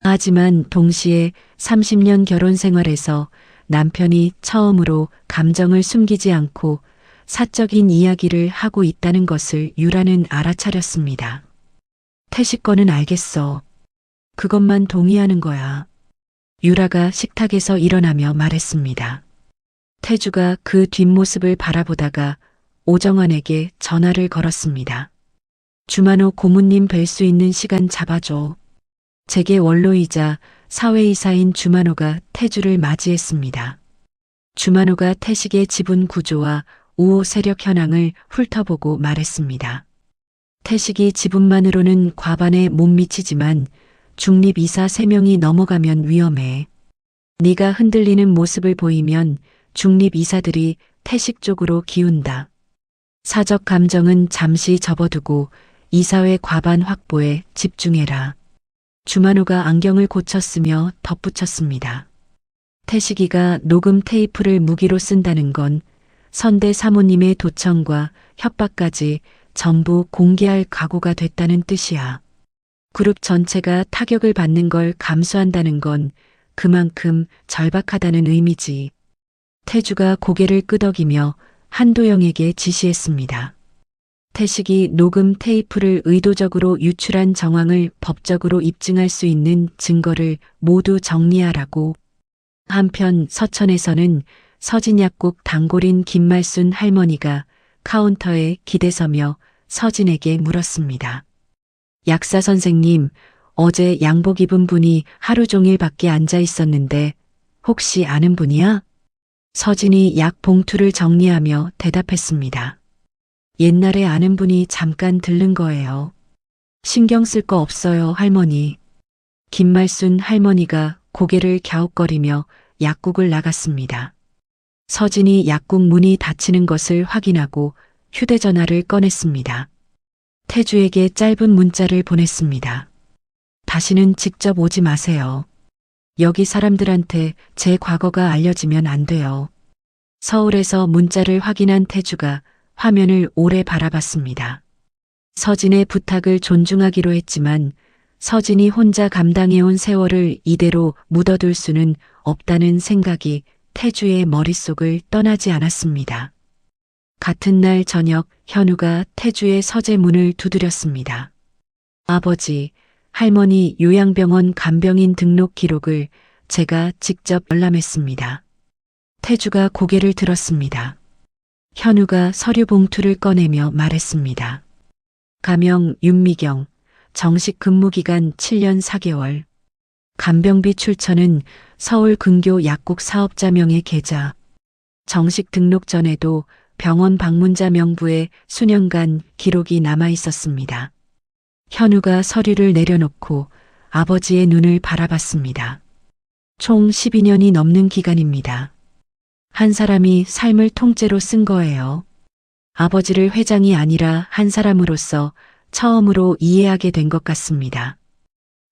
하지만 동시에 30년 결혼 생활에서 남편이 처음으로 감정을 숨기지 않고 사적인 이야기를 하고 있다는 것을 유라는 알아차렸습니다. 태식 거는 알겠어. 그것만 동의하는 거야. 유라가 식탁에서 일어나며 말했습니다. 태주가 그 뒷모습을 바라보다가 오정환에게 전화를 걸었습니다. 주만호 고문님 뵐 수 있는 시간 잡아줘. 재계 원로이자 사회이사인 주만호가 태주를 맞이했습니다. 주만호가 태식의 지분 구조와 우호 세력 현황을 훑어보고 말했습니다. 태식이 지분만으로는 과반에 못 미치지만 중립 이사 3명이 넘어가면 위험해. 네가 흔들리는 모습을 보이면 중립 이사들이 태식 쪽으로 기운다. 사적 감정은 잠시 접어두고 이사회 과반 확보에 집중해라. 주만호가 안경을 고쳤으며 덧붙였습니다. 태식이가 녹음 테이프를 무기로 쓴다는 건 선대 사모님의 도청과 협박까지 전부 공개할 각오가 됐다는 뜻이야. 그룹 전체가 타격을 받는 걸 감수한다는 건 그만큼 절박하다는 의미지. 태주가 고개를 끄덕이며 한도영에게 지시했습니다. 태식이 녹음 테이프를 의도적으로 유출한 정황을 법적으로 입증할 수 있는 증거를 모두 정리하라고. 한편 서천에서는 서진약국 단골인 김말순 할머니가 카운터에 기대서며 서진에게 물었습니다. 약사 선생님, 어제 양복 입은 분이 하루 종일 밖에 앉아 있었는데 혹시 아는 분이야? 서진이 약 봉투를 정리하며 대답했습니다. 옛날에 아는 분이 잠깐 들른 거예요. 신경 쓸 거 없어요, 할머니. 김말순 할머니가 고개를 갸웃거리며 약국을 나갔습니다. 서진이 약국 문이 닫히는 것을 확인하고 휴대전화를 꺼냈습니다. 태주에게 짧은 문자를 보냈습니다. 다시는 직접 오지 마세요. 여기 사람들한테 제 과거가 알려지면 안 돼요. 서울에서 문자를 확인한 태주가 화면을 오래 바라봤습니다. 서진의 부탁을 존중하기로 했지만 서진이 혼자 감당해온 세월을 이대로 묻어둘 수는 없다는 생각이 태주의 머릿속을 떠나지 않았습니다. 같은 날 저녁 현우가 태주의 서재 문을 두드렸습니다. 아버지, 할머니 요양병원 간병인 등록 기록을 제가 직접 열람했습니다. 태주가 고개를 들었습니다. 현우가 서류 봉투를 꺼내며 말했습니다. 가명 윤미경, 정식 근무기간 7년 4개월. 간병비 출처는 서울 근교 약국 사업자명의 계좌. 정식 등록 전에도 병원 방문자 명부에 수년간 기록이 남아 있었습니다. 현우가 서류를 내려놓고 아버지의 눈을 바라봤습니다. 총 12년이 넘는 기간입니다. 한 사람이 삶을 통째로 쓴 거예요. 아버지를 회장이 아니라 한 사람으로서 처음으로 이해하게 된 것 같습니다.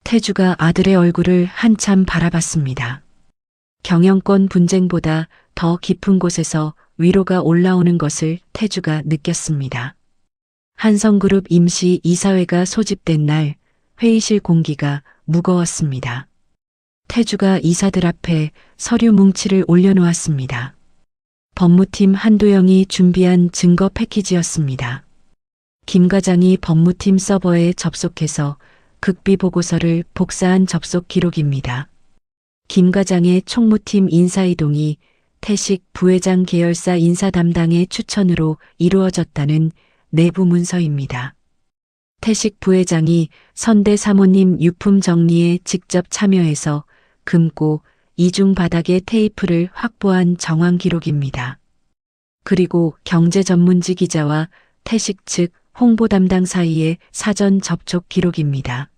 태주가 아들의 얼굴을 한참 바라봤습니다. 경영권 분쟁보다 더 깊은 곳에서 위로가 올라오는 것을 태주가 느꼈습니다. 한성그룹 임시 이사회가 소집된 날 회의실 공기가 무거웠습니다. 태주가 이사들 앞에 서류 뭉치를 올려놓았습니다. 법무팀 한도영이 준비한 증거 패키지였습니다. 김 과장이 법무팀 서버에 접속해서 극비 보고서를 복사한 접속 기록입니다. 김 과장의 총무팀 인사이동이 태식 부회장 계열사 인사 담당의 추천으로 이루어졌다는 내부 문서입니다. 태식 부회장이 선대 사모님 유품 정리에 직접 참여해서 금고 이중 바닥에 테이프를 확보한 정황 기록입니다. 그리고 경제 전문지 기자와 태식 측 홍보 담당 사이의 사전 접촉 기록입니다.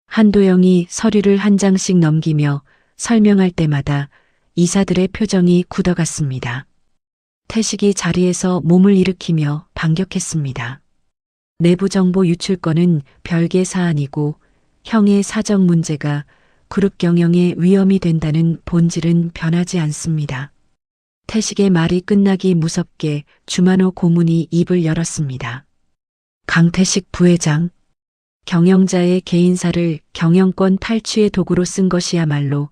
한도영이 서류를 한 장씩 넘기며 설명할 때마다 이사들의 표정이 굳어갔습니다. 태식이 자리에서 몸을 일으키며 반격했습니다. 내부 정보 유출 건은 별개 사안이고 형의 사정 문제가 그룹 경영에 위험이 된다는 본질은 변하지 않습니다. 태식의 말이 끝나기 무섭게 주만호 고문이 입을 열었습니다. 강태식 부회장, 경영자의 개인사를 경영권 탈취의 도구로 쓴 것이야말로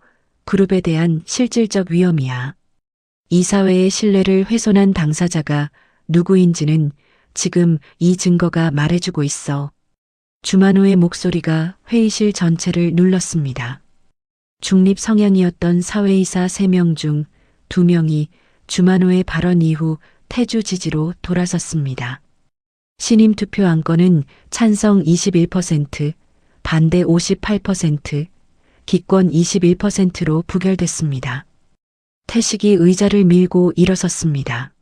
그룹에 대한 실질적 위험이야. 이사회의 신뢰를 훼손한 당사자가 누구인지는 지금 이 증거가 말해주고 있어. 주만호의 목소리가 회의실 전체를 눌렀습니다. 중립 성향이었던 사회이사 3명 중 2명이 주만호의 발언 이후 태주 지지로 돌아섰습니다. 신임 투표 안건은 찬성 21%, 반대 58%, 기권 21%로 부결됐습니다. 태식이 의자를 밀고 일어섰습니다.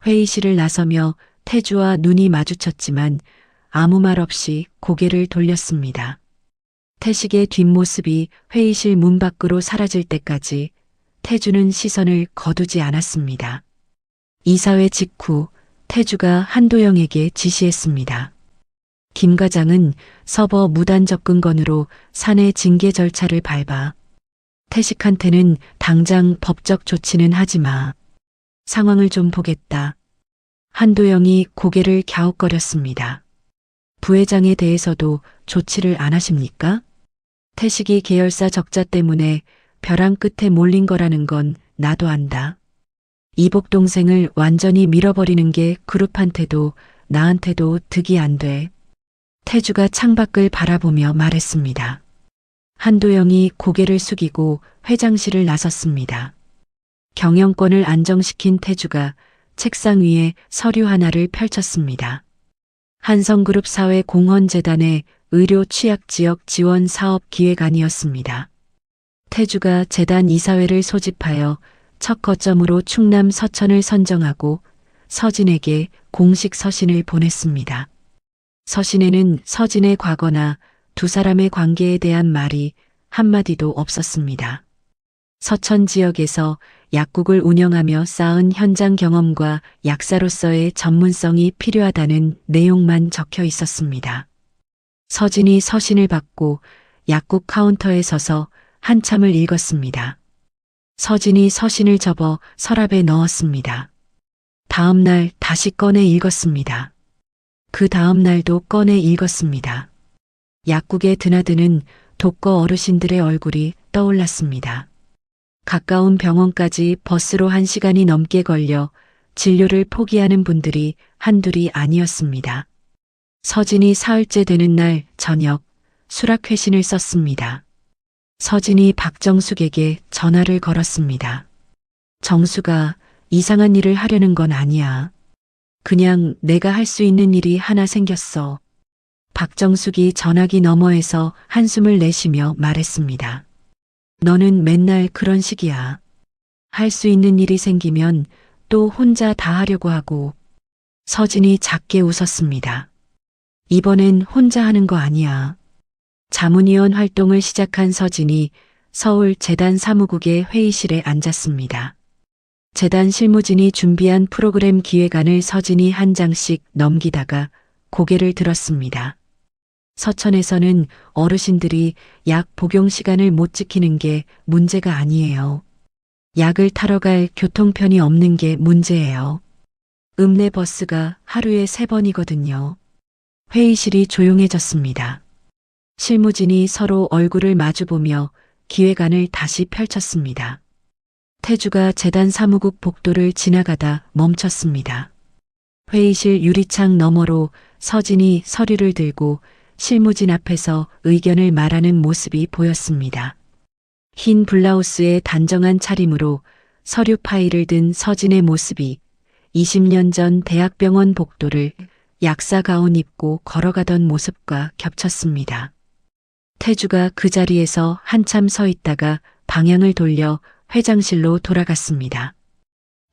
회의실을 나서며 태주와 눈이 마주쳤지만 아무 말 없이 고개를 돌렸습니다. 태식의 뒷모습이 회의실 문 밖으로 사라질 때까지 태주는 시선을 거두지 않았습니다. 이사회 직후 태주가 한도영에게 지시했습니다. 김 과장은 서버 무단 접근건으로 사내 징계 절차를 밟아. 태식한테는 당장 법적 조치는 하지 마. 상황을 좀 보겠다. 한도영이 고개를 갸웃거렸습니다. 부회장에 대해서도 조치를 안 하십니까? 태식이 계열사 적자 때문에 벼랑 끝에 몰린 거라는 건 나도 안다. 이복 동생을 완전히 밀어버리는 게 그룹한테도 나한테도 득이 안 돼. 태주가 창밖을 바라보며 말했습니다. 한도영이 고개를 숙이고 회장실을 나섰습니다. 경영권을 안정시킨 태주가 책상 위에 서류 하나를 펼쳤습니다. 한성그룹 사회공헌재단의 의료 취약지역 지원 사업 기획안이었습니다. 태주가 재단 이사회를 소집하여 첫 거점으로 충남 서천을 선정하고 서진에게 공식 서신을 보냈습니다. 서신에는 서진의 과거나 두 사람의 관계에 대한 말이 한마디도 없었습니다. 서천 지역에서 약국을 운영하며 쌓은 현장 경험과 약사로서의 전문성이 필요하다는 내용만 적혀 있었습니다. 서진이 서신을 받고 약국 카운터에 서서 한참을 읽었습니다. 서진이 서신을 접어 서랍에 넣었습니다. 다음 날 다시 꺼내 읽었습니다. 그 다음 날도 꺼내 읽었습니다. 약국에 드나드는 독거 어르신들의 얼굴이 떠올랐습니다. 가까운 병원까지 버스로 1시간이 넘게 걸려 진료를 포기하는 분들이 한둘이 아니었습니다. 서진이 사흘째 되는 날 저녁 수락회신을 썼습니다. 서진이 박정숙에게 전화를 걸었습니다. 정수가 이상한 일을 하려는 건 아니야. 그냥 내가 할 수 있는 일이 하나 생겼어. 박정숙이 전화기 너머에서 한숨을 내쉬며 말했습니다. 너는 맨날 그런 식이야. 할 수 있는 일이 생기면 또 혼자 다 하려고 하고. 서진이 작게 웃었습니다. 이번엔 혼자 하는 거 아니야. 자문위원 활동을 시작한 서진이 서울 재단 사무국의 회의실에 앉았습니다. 재단 실무진이 준비한 프로그램 기획안을 서진이 한 장씩 넘기다가 고개를 들었습니다. 서천에서는 어르신들이 약 복용 시간을 못 지키는 게 문제가 아니에요. 약을 타러 갈 교통편이 없는 게 문제예요. 읍내 버스가 하루에 3번이거든요. 회의실이 조용해졌습니다. 실무진이 서로 얼굴을 마주보며 기획안을 다시 펼쳤습니다. 태주가 재단 사무국 복도를 지나가다 멈췄습니다. 회의실 유리창 너머로 서진이 서류를 들고 실무진 앞에서 의견을 말하는 모습이 보였습니다. 흰 블라우스에 단정한 차림으로 서류 파일을 든 서진의 모습이 20년 전 대학병원 복도를 약사 가운 입고 걸어가던 모습과 겹쳤습니다. 태주가 그 자리에서 한참 서 있다가 방향을 돌려 회장실로 돌아갔습니다.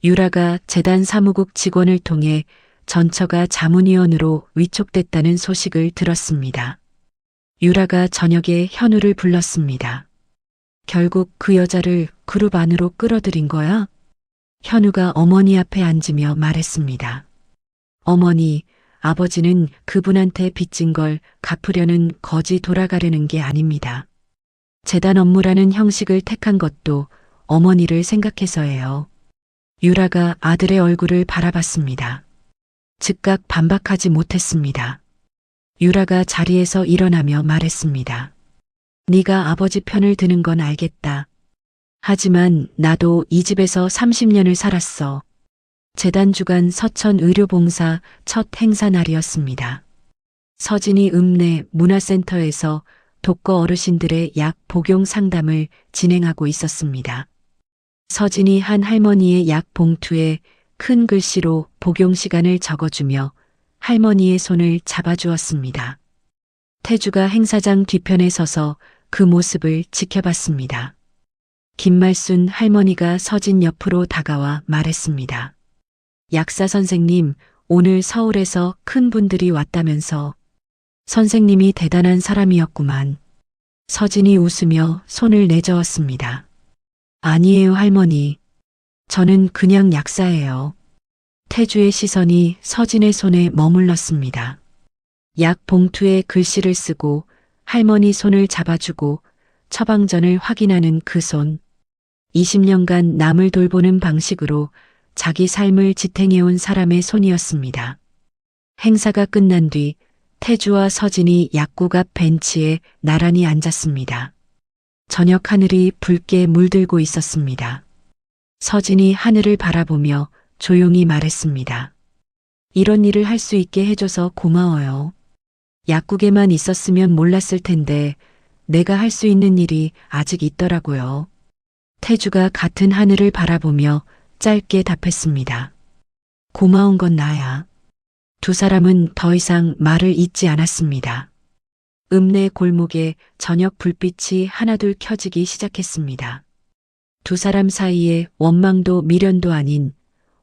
유라가 재단 사무국 직원을 통해 전처가 자문위원으로 위촉됐다는 소식을 들었습니다. 유라가 저녁에 현우를 불렀습니다. 결국 그 여자를 그룹 안으로 끌어들인 거야? 현우가 어머니 앞에 앉으며 말했습니다. 어머니, 아버지는 그분한테 빚진 걸 갚으려는 거지 돌아가려는 게 아닙니다. 재단 업무라는 형식을 택한 것도 어머니를 생각해서예요. 유라가 아들의 얼굴을 바라봤습니다. 즉각 반박하지 못했습니다. 유라가 자리에서 일어나며 말했습니다. 네가 아버지 편을 드는 건 알겠다. 하지만 나도 이 집에서 30년을 살았어. 재단 주간 서천 의료봉사 첫 행사 날이었습니다. 서진이 읍내 문화센터에서 독거 어르신들의 약 복용 상담을 진행하고 있었습니다. 서진이 한 할머니의 약 봉투에 큰 글씨로 복용 시간을 적어주며 할머니의 손을 잡아주었습니다. 태주가 행사장 뒤편에 서서 그 모습을 지켜봤습니다. 김말순 할머니가 서진 옆으로 다가와 말했습니다. 약사 선생님, 오늘 서울에서 큰 분들이 왔다면서. 선생님이 대단한 사람이었구만. 서진이 웃으며 손을 내저었습니다. 아니에요, 할머니. 저는 그냥 약사예요. 태주의 시선이 서진의 손에 머물렀습니다. 약 봉투에 글씨를 쓰고 할머니 손을 잡아주고 처방전을 확인하는 그 손. 20년간 남을 돌보는 방식으로 자기 삶을 지탱해온 사람의 손이었습니다. 행사가 끝난 뒤 태주와 서진이 약국 앞 벤치에 나란히 앉았습니다. 저녁 하늘이 붉게 물들고 있었습니다. 서진이 하늘을 바라보며 조용히 말했습니다. 이런 일을 할 수 있게 해줘서 고마워요. 약국에만 있었으면 몰랐을 텐데 내가 할 수 있는 일이 아직 있더라고요. 태주가 같은 하늘을 바라보며 짧게 답했습니다. 고마운 건 나야. 두 사람은 더 이상 말을 잇지 않았습니다. 읍내 골목에 저녁 불빛이 하나둘 켜지기 시작했습니다. 두 사람 사이에 원망도 미련도 아닌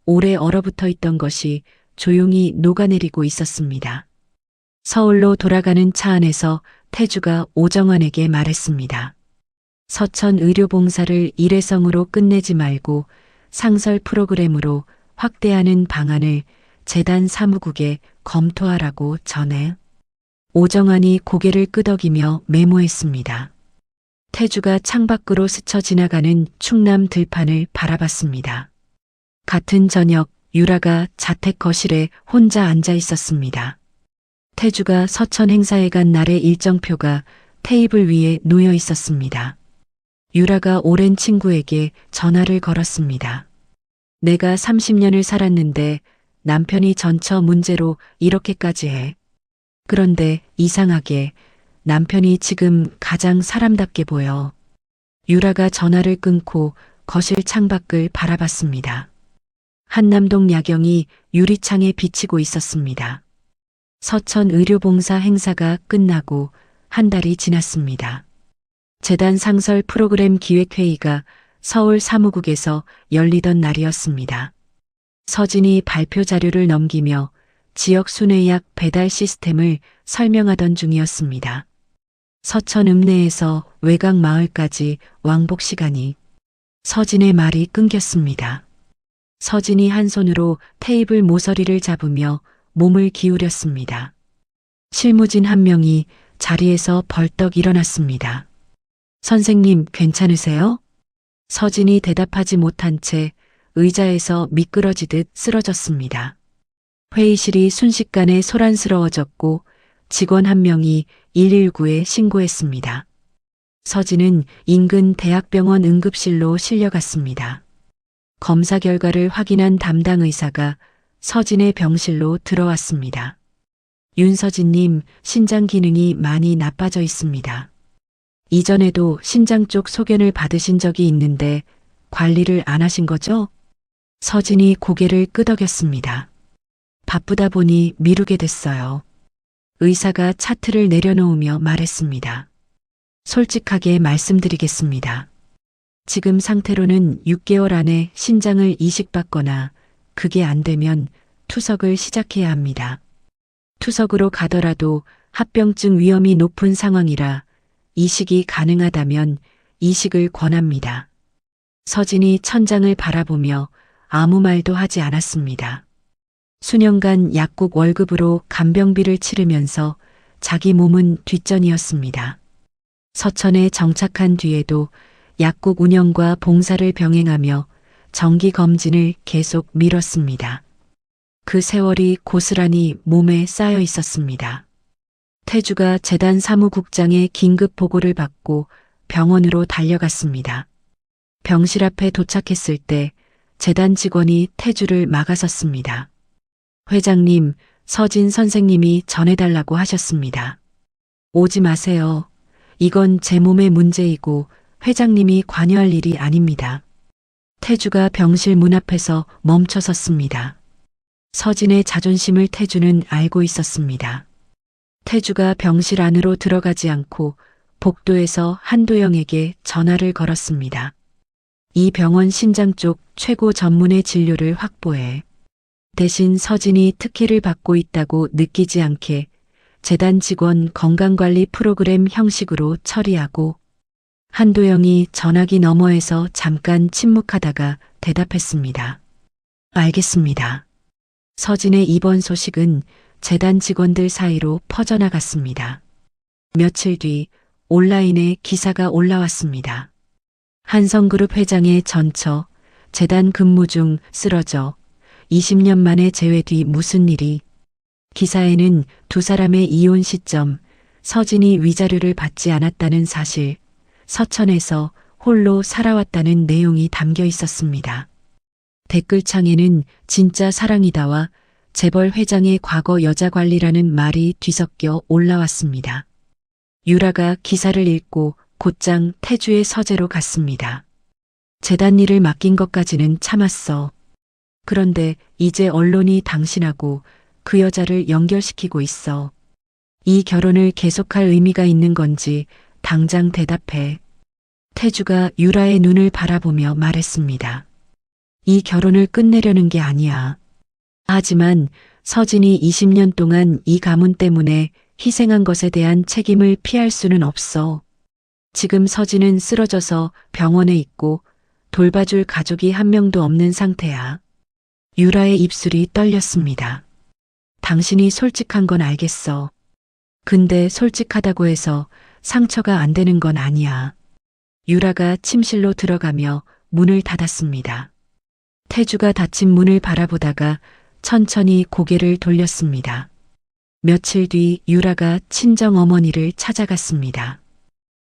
오래 얼어붙어 있던 것이 조용히 녹아내리고 있었습니다. 서울로 돌아가는 차 안에서 태주가 오정환에게 말했습니다. 서천 의료봉사를 일회성으로 끝내지 말고 상설 프로그램으로 확대하는 방안을 재단 사무국에 검토하라고 전해. 오정환이 고개를 끄덕이며 메모했습니다. 태주가 창밖으로 스쳐 지나가는 충남 들판을 바라봤습니다. 같은 저녁 유라가 자택 거실에 혼자 앉아 있었습니다. 태주가 서천 행사에 간 날의 일정표가 테이블 위에 놓여 있었습니다. 유라가 오랜 친구에게 전화를 걸었습니다. 내가 30년을 살았는데 남편이 전처 문제로 이렇게까지 해. 그런데 이상하게 남편이 지금 가장 사람답게 보여. 유라가 전화를 끊고 거실 창밖을 바라봤습니다. 한남동 야경이 유리창에 비치고 있었습니다. 서천 의료봉사 행사가 끝나고 한 달이 지났습니다. 재단 상설 프로그램 기획회의가 서울 사무국에서 열리던 날이었습니다. 서진이 발표 자료를 넘기며 지역 순회약 배달 시스템을 설명하던 중이었습니다. 서천 읍내에서 외곽 마을까지 왕복 시간이. 서진의 말이 끊겼습니다. 서진이 한 손으로 테이블 모서리를 잡으며 몸을 기울였습니다. 실무진 한 명이 자리에서 벌떡 일어났습니다. 선생님, 괜찮으세요? 서진이 대답하지 못한 채 의자에서 미끄러지듯 쓰러졌습니다. 회의실이 순식간에 소란스러워졌고 직원 한 명이 119에 신고했습니다. 서진은 인근 대학병원 응급실로 실려갔습니다. 검사 결과를 확인한 담당 의사가 서진의 병실로 들어왔습니다. 윤서진님, 신장 기능이 많이 나빠져 있습니다. 이전에도 신장 쪽 소견을 받으신 적이 있는데 관리를 안 하신 거죠? 서진이 고개를 끄덕였습니다. 바쁘다 보니 미루게 됐어요. 의사가 차트를 내려놓으며 말했습니다. 솔직하게 말씀드리겠습니다. 지금 상태로는 6개월 안에 신장을 이식받거나 그게 안 되면 투석을 시작해야 합니다. 투석으로 가더라도 합병증 위험이 높은 상황이라 이식이 가능하다면 이식을 권합니다. 서진이 천장을 바라보며 아무 말도 하지 않았습니다. 수년간 약국 월급으로 간병비를 치르면서 자기 몸은 뒷전이었습니다. 서천에 정착한 뒤에도 약국 운영과 봉사를 병행하며 정기 검진을 계속 미뤘습니다. 그 세월이 고스란히 몸에 쌓여 있었습니다. 태주가 재단 사무국장의 긴급 보고를 받고 병원으로 달려갔습니다. 병실 앞에 도착했을 때 재단 직원이 태주를 막아섰습니다. 회장님, 서진 선생님이 전해달라고 하셨습니다. 오지 마세요. 이건 제 몸의 문제이고 회장님이 관여할 일이 아닙니다. 태주가 병실 문 앞에서 멈춰 섰습니다. 서진의 자존심을 태주는 알고 있었습니다. 태주가 병실 안으로 들어가지 않고 복도에서 한도영에게 전화를 걸었습니다. 이 병원 신장 쪽 최고 전문의 진료를 확보해. 대신 서진이 특혜를 받고 있다고 느끼지 않게 재단 직원 건강관리 프로그램 형식으로 처리하고. 한도영이 전화기 너머에서 잠깐 침묵하다가 대답했습니다. 알겠습니다. 서진의 입원 소식은 재단 직원들 사이로 퍼져나갔습니다. 며칠 뒤 온라인에 기사가 올라왔습니다. 한성그룹 회장의 전처, 재단 근무 중 쓰러져 20년 만에 재회 뒤 무슨 일이. 기사에는 두 사람의 이혼 시점, 서진이 위자료를 받지 않았다는 사실, 서천에서 홀로 살아왔다는 내용이 담겨 있었습니다. 댓글창에는 진짜 사랑이다와 재벌 회장의 과거 여자 관리라는 말이 뒤섞여 올라왔습니다. 유라가 기사를 읽고 곧장 태주의 서재로 갔습니다. 재단 일을 맡긴 것까지는 참았어. 그런데 이제 언론이 당신하고 그 여자를 연결시키고 있어. 이 결혼을 계속할 의미가 있는 건지 당장 대답해. 태주가 유라의 눈을 바라보며 말했습니다. 이 결혼을 끝내려는 게 아니야. 하지만 서진이 20년 동안 이 가문 때문에 희생한 것에 대한 책임을 피할 수는 없어. 지금 서진은 쓰러져서 병원에 있고 돌봐줄 가족이 한 명도 없는 상태야. 유라의 입술이 떨렸습니다. 당신이 솔직한 건 알겠어. 근데 솔직하다고 해서 상처가 안 되는 건 아니야. 유라가 침실로 들어가며 문을 닫았습니다. 태주가 닫힌 문을 바라보다가 천천히 고개를 돌렸습니다. 며칠 뒤 유라가 친정 어머니를 찾아갔습니다.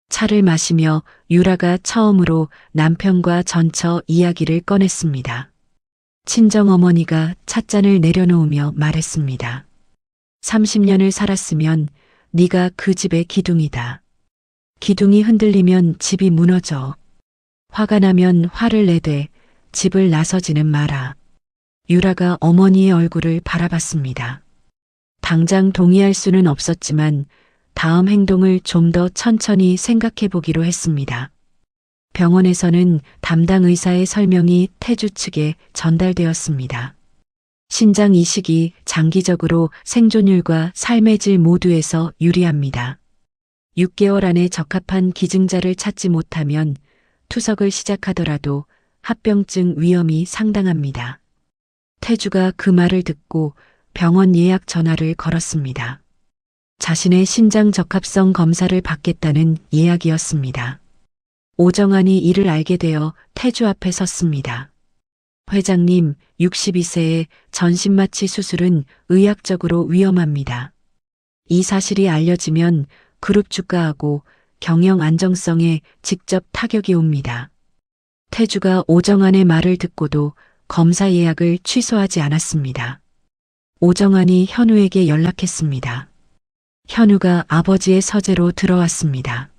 차를 마시며 유라가 처음으로 남편과 전처 이야기를 꺼냈습니다. 친정어머니가 찻잔을 내려놓으며 말했습니다. 30년을 살았으면 네가 그 집의 기둥이다. 기둥이 흔들리면 집이 무너져. 화가 나면 화를 내되 집을 나서지는 마라. 유라가 어머니의 얼굴을 바라봤습니다. 당장 동의할 수는 없었지만 다음 행동을 좀 더 천천히 생각해 보기로 했습니다. 병원에서는 담당 의사의 설명이 태주 측에 전달되었습니다. 신장 이식이 장기적으로 생존율과 삶의 질 모두에서 유리합니다. 6개월 안에 적합한 기증자를 찾지 못하면 투석을 시작하더라도 합병증 위험이 상당합니다. 태주가 그 말을 듣고 병원 예약 전화를 걸었습니다. 자신의 신장 적합성 검사를 받겠다는 예약이었습니다. 오정환이 이를 알게 되어 태주 앞에 섰습니다. 회장님, 62세의 전신마취 수술은 의학적으로 위험합니다. 이 사실이 알려지면 그룹 주가하고 경영 안정성에 직접 타격이 옵니다. 태주가 오정환의 말을 듣고도 검사 예약을 취소하지 않았습니다. 오정환이 현우에게 연락했습니다. 현우가 아버지의 서재로 들어왔습니다.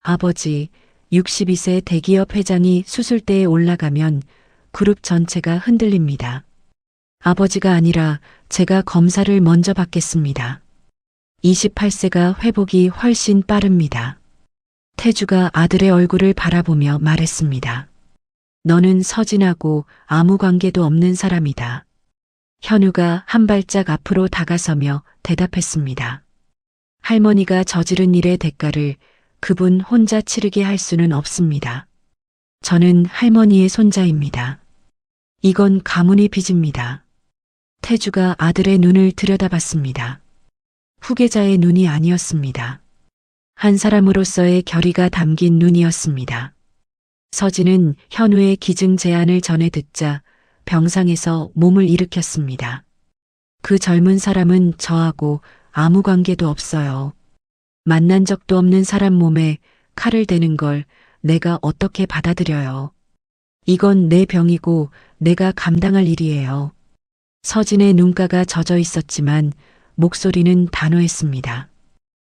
아버지, 62세 대기업 회장이 수술대에 올라가면 그룹 전체가 흔들립니다. 아버지가 아니라 제가 검사를 먼저 받겠습니다. 28세가 회복이 훨씬 빠릅니다. 태주가 아들의 얼굴을 바라보며 말했습니다. 너는 서진하고 아무 관계도 없는 사람이다. 현우가 한 발짝 앞으로 다가서며 대답했습니다. 할머니가 저지른 일의 대가를 그분 혼자 치르게 할 수는 없습니다. 저는 할머니의 손자입니다. 이건 가문의 빚입니다. 태주가 아들의 눈을 들여다봤습니다. 후계자의 눈이 아니었습니다. 한 사람으로서의 결의가 담긴 눈이었습니다. 서진은 현우의 기증 제안을 전해 듣자 병상에서 몸을 일으켰습니다. 그 젊은 사람은 저하고 아무 관계도 없어요. 만난 적도 없는 사람 몸에 칼을 대는 걸 내가 어떻게 받아들여요. 이건 내 병이고 내가 감당할 일이에요. 서진의 눈가가 젖어 있었지만 목소리는 단호했습니다.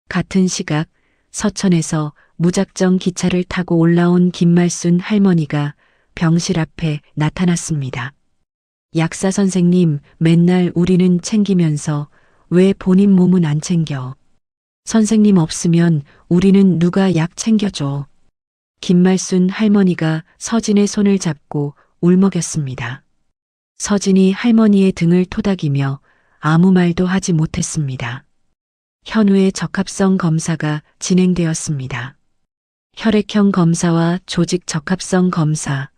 같은 시각 서천에서 무작정 기차를 타고 올라온 김말순 할머니가 병실 앞에 나타났습니다. 약사 선생님, 맨날 우리는 챙기면서 왜 본인 몸은 안 챙겨? 선생님 없으면 우리는 누가 약 챙겨줘? 김말순 할머니가 서진의 손을 잡고 울먹였습니다. 서진이 할머니의 등을 토닥이며 아무 말도 하지 못했습니다. 현우의 적합성 검사가 진행되었습니다. 혈액형 검사와 조직 적합성 검사,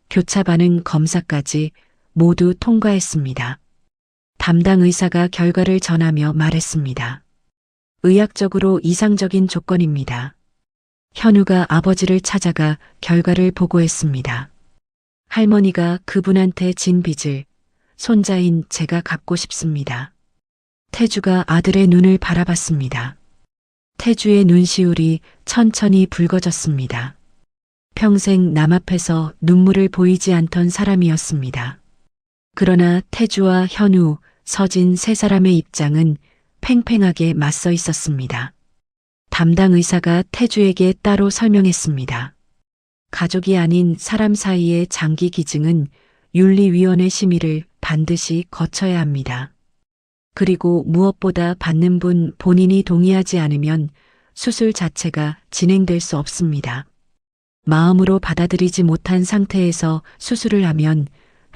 교차 반응 검사까지 모두 통과했습니다. 담당 의사가 결과를 전하며 말했습니다. 의학적으로 이상적인 조건입니다. 현우가 아버지를 찾아가 결과를 보고했습니다. 할머니가 그분한테 진 빚을 손자인 제가 갚고 싶습니다. 태주가 아들의 눈을 바라봤습니다. 태주의 눈시울이 천천히 붉어졌습니다. 평생 남 앞에서 눈물을 보이지 않던 사람이었습니다. 그러나 태주와 현우, 서진 세 사람의 입장은 팽팽하게 맞서 있었습니다. 담당 의사가 태주에게 따로 설명했습니다. 가족이 아닌 사람 사이의 장기 기증은 윤리위원회 심의를 반드시 거쳐야 합니다. 그리고 무엇보다 받는 분 본인이 동의하지 않으면 수술 자체가 진행될 수 없습니다. 마음으로 받아들이지 못한 상태에서 수술을 하면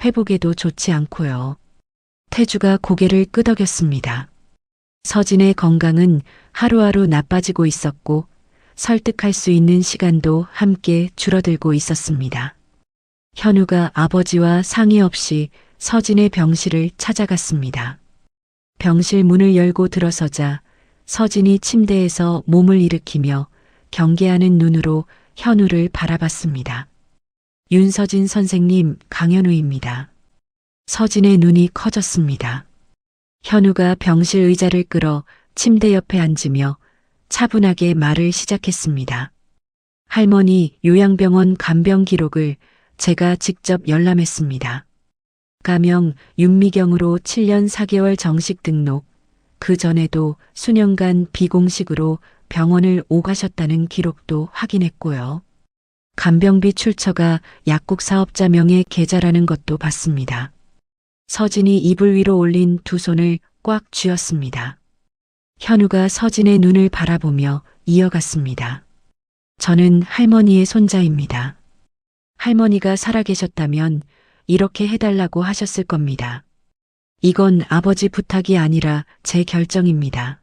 회복에도 좋지 않고요. 태주가 고개를 끄덕였습니다. 서진의 건강은 하루하루 나빠지고 있었고 설득할 수 있는 시간도 함께 줄어들고 있었습니다. 현우가 아버지와 상의 없이 서진의 병실을 찾아갔습니다. 병실 문을 열고 들어서자 서진이 침대에서 몸을 일으키며 경계하는 눈으로 현우를 바라봤습니다. 윤서진 선생님, 강현우입니다. 서진의 눈이 커졌습니다. 현우가 병실 의자를 끌어 침대 옆에 앉으며 차분하게 말을 시작했습니다. 할머니 요양병원 간병 기록을 제가 직접 열람했습니다. 가명 윤미경으로 7년 4개월 정식 등록. 그 전에도 수년간 비공식으로 병원을 오가셨다는 기록도 확인했고요. 간병비 출처가 약국 사업자 명의 계좌라는 것도 봤습니다. 서진이 이불 위로 올린 두 손을 꽉 쥐었습니다. 현우가 서진의 눈을 바라보며 이어갔습니다. 저는 할머니의 손자입니다. 할머니가 살아계셨다면 이렇게 해달라고 하셨을 겁니다. 이건 아버지 부탁이 아니라 제 결정입니다.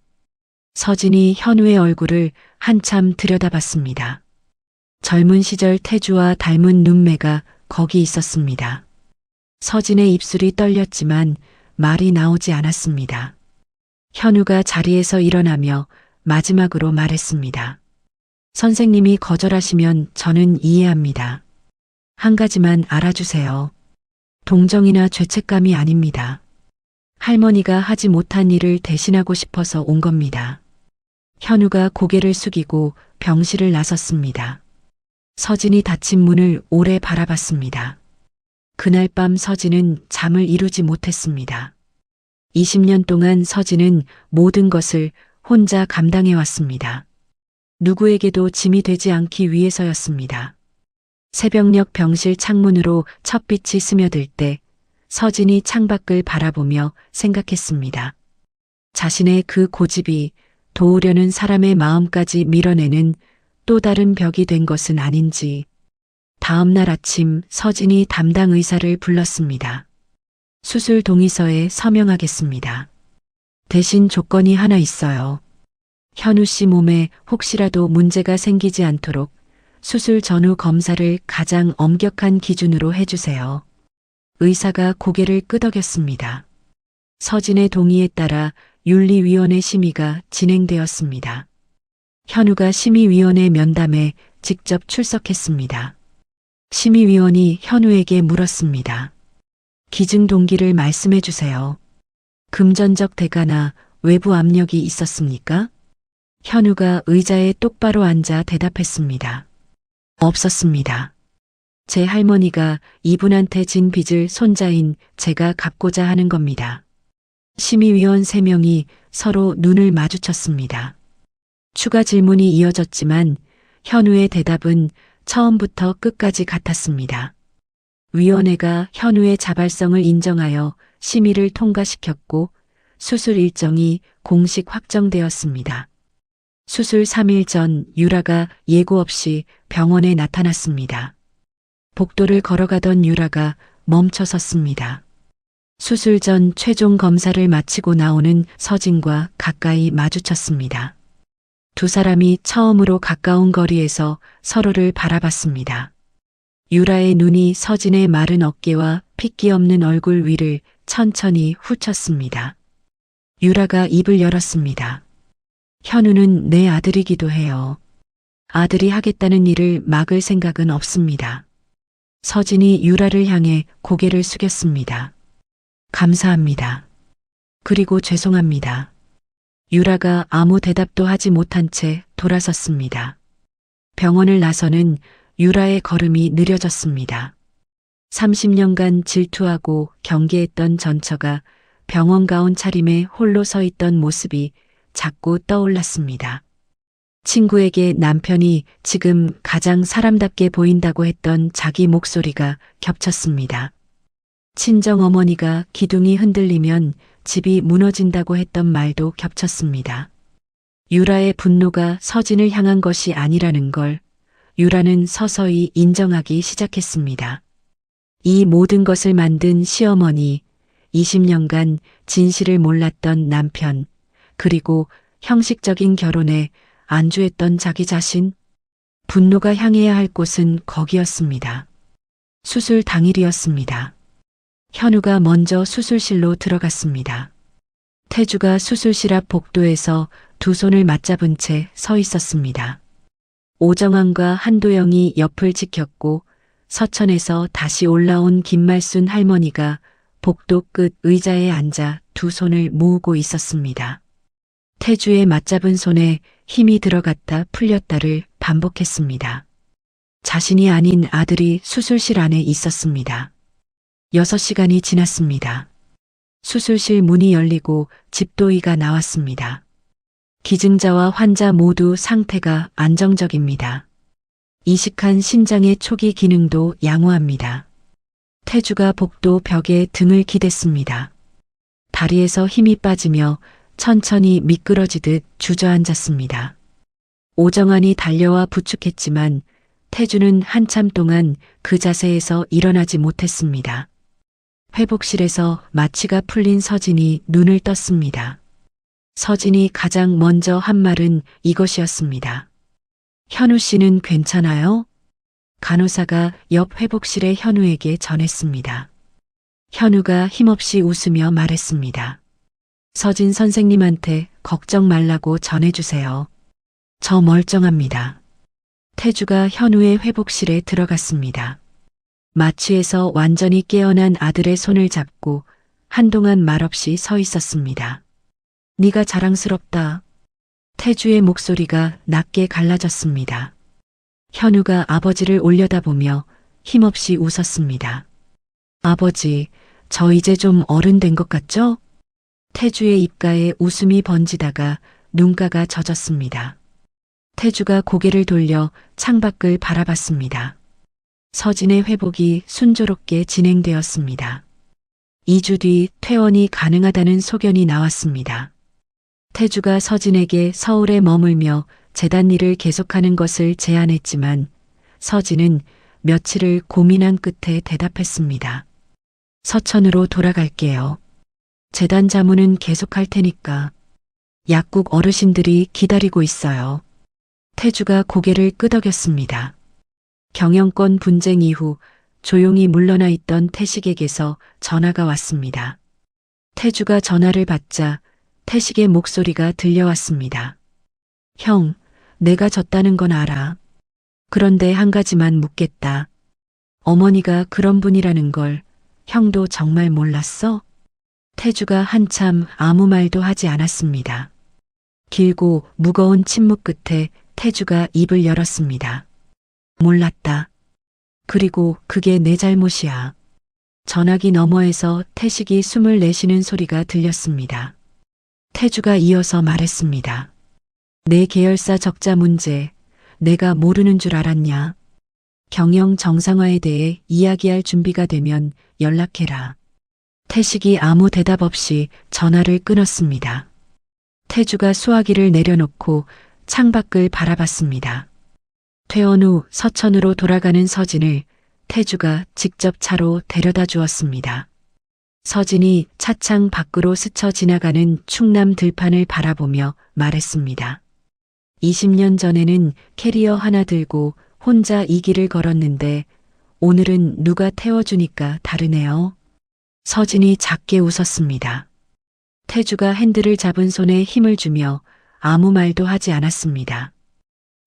서진이 현우의 얼굴을 한참 들여다봤습니다. 젊은 시절 태주와 닮은 눈매가 거기 있었습니다. 서진의 입술이 떨렸지만 말이 나오지 않았습니다. 현우가 자리에서 일어나며 마지막으로 말했습니다. 선생님이 거절하시면 저는 이해합니다. 한 가지만 알아주세요. 동정이나 죄책감이 아닙니다. 할머니가 하지 못한 일을 대신하고 싶어서 온 겁니다. 현우가 고개를 숙이고 병실을 나섰습니다. 서진이 닫힌 문을 오래 바라봤습니다. 그날 밤 서진은 잠을 이루지 못했습니다. 20년 동안 서진은 모든 것을 혼자 감당해왔습니다. 누구에게도 짐이 되지 않기 위해서였습니다. 새벽녘 병실 창문으로 첫 빛이 스며들 때 서진이 창밖을 바라보며 생각했습니다. 자신의 그 고집이 도우려는 사람의 마음까지 밀어내는 또 다른 벽이 된 것은 아닌지. 다음 날 아침 서진이 담당 의사를 불렀습니다. 수술 동의서에 서명하겠습니다. 대신 조건이 하나 있어요. 현우 씨 몸에 혹시라도 문제가 생기지 않도록 수술 전후 검사를 가장 엄격한 기준으로 해주세요. 의사가 고개를 끄덕였습니다. 서진의 동의에 따라 윤리위원회 심의가 진행되었습니다. 현우가 심의위원회 면담에 직접 출석했습니다. 심의위원이 현우에게 물었습니다. 기증 동기를 말씀해 주세요. 금전적 대가나 외부 압력이 있었습니까? 현우가 의자에 똑바로 앉아 대답했습니다. 없었습니다. 제 할머니가 이분한테 진 빚을 손자인 제가 갚고자 하는 겁니다. 심의위원 3명이 서로 눈을 마주쳤습니다. 추가 질문이 이어졌지만 현우의 대답은 처음부터 끝까지 같았습니다. 위원회가 현우의 자발성을 인정하여 심의를 통과시켰고 수술 일정이 공식 확정되었습니다. 수술 3일 전 유라가 예고 없이 병원에 나타났습니다. 복도를 걸어가던 유라가 멈춰 섰습니다. 수술 전 최종 검사를 마치고 나오는 서진과 가까이 마주쳤습니다. 두 사람이 처음으로 가까운 거리에서 서로를 바라봤습니다. 유라의 눈이 서진의 마른 어깨와 핏기 없는 얼굴 위를 천천히 훑었습니다. 유라가 입을 열었습니다. 현우는 내 아들이기도 해요. 아들이 하겠다는 일을 막을 생각은 없습니다. 서진이 유라를 향해 고개를 숙였습니다. 감사합니다. 그리고 죄송합니다. 유라가 아무 대답도 하지 못한 채 돌아섰습니다. 병원을 나서는 유라의 걸음이 느려졌습니다. 30년간 질투하고 경계했던 전처가 병원 가운 차림에 홀로 서 있던 모습이 자꾸 떠올랐습니다. 친구에게 남편이 지금 가장 사람답게 보인다고 했던 자기 목소리가 겹쳤습니다. 친정어머니가 기둥이 흔들리면 집이 무너진다고 했던 말도 겹쳤습니다. 유라의 분노가 서진을 향한 것이 아니라는 걸 유라는 서서히 인정하기 시작했습니다. 이 모든 것을 만든 시어머니, 20년간 진실을 몰랐던 남편, 그리고 형식적인 결혼에 안주했던 자기 자신, 분노가 향해야 할 곳은 거기였습니다. 수술 당일이었습니다. 현우가 먼저 수술실로 들어갔습니다. 태주가 수술실 앞 복도에서 두 손을 맞잡은 채 서 있었습니다. 오정환과 한도영이 옆을 지켰고 서천에서 다시 올라온 김말순 할머니가 복도 끝 의자에 앉아 두 손을 모으고 있었습니다. 태주의 맞잡은 손에 힘이 들어갔다 풀렸다를 반복했습니다. 자신이 아닌 아들이 수술실 안에 있었습니다. 6시간이 지났습니다. 수술실 문이 열리고 집도의가 나왔습니다. 기증자와 환자 모두 상태가 안정적입니다. 이식한 신장의 초기 기능도 양호합니다. 태주가 복도 벽에 등을 기댔습니다. 다리에서 힘이 빠지며 천천히 미끄러지듯 주저앉았습니다. 오정환이 달려와 부축했지만 태주는 한참 동안 그 자세에서 일어나지 못했습니다. 회복실에서 마취가 풀린 서진이 눈을 떴습니다. 서진이 가장 먼저 한 말은 이것이었습니다. 현우 씨는 괜찮아요? 간호사가 옆 회복실의 현우에게 전했습니다. 현우가 힘없이 웃으며 말했습니다. 서진 선생님한테 걱정 말라고 전해주세요. 저 멀쩡합니다. 태주가 현우의 회복실에 들어갔습니다. 마취에서 완전히 깨어난 아들의 손을 잡고 한동안 말없이 서 있었습니다. 네가 자랑스럽다. 태주의 목소리가 낮게 갈라졌습니다. 현우가 아버지를 올려다보며 힘없이 웃었습니다. 아버지, 저 이제 좀 어른 된 것 같죠? 태주의 입가에 웃음이 번지다가 눈가가 젖었습니다. 태주가 고개를 돌려 창밖을 바라봤습니다. 서진의 회복이 순조롭게 진행되었습니다. 2주 뒤 퇴원이 가능하다는 소견이 나왔습니다. 태주가 서진에게 서울에 머물며 재단 일을 계속하는 것을 제안했지만 서진은 며칠을 고민한 끝에 대답했습니다. 서천으로 돌아갈게요. 재단 자문은 계속할 테니까. 약국 어르신들이 기다리고 있어요. 태주가 고개를 끄덕였습니다. 경영권 분쟁 이후 조용히 물러나 있던 태식에게서 전화가 왔습니다. 태주가 전화를 받자 태식의 목소리가 들려왔습니다. 형, 내가 졌다는 건 알아. 그런데 한 가지만 묻겠다. 어머니가 그런 분이라는 걸 형도 정말 몰랐어? 태주가 한참 아무 말도 하지 않았습니다. 길고 무거운 침묵 끝에 태주가 입을 열었습니다. 몰랐다. 그리고 그게 내 잘못이야. 전화기 너머에서 태식이 숨을 내쉬는 소리가 들렸습니다. 태주가 이어서 말했습니다. 내 계열사 적자 문제, 내가 모르는 줄 알았냐? 경영 정상화에 대해 이야기할 준비가 되면 연락해라. 태식이 아무 대답 없이 전화를 끊었습니다. 태주가 수화기를 내려놓고 창밖을 바라봤습니다. 퇴원 후 서천으로 돌아가는 서진을 태주가 직접 차로 데려다 주었습니다. 서진이 차창 밖으로 스쳐 지나가는 충남 들판을 바라보며 말했습니다. 20년 전에는 캐리어 하나 들고 혼자 이 길을 걸었는데 오늘은 누가 태워주니까 다르네요. 서진이 작게 웃었습니다. 태주가 핸들을 잡은 손에 힘을 주며 아무 말도 하지 않았습니다.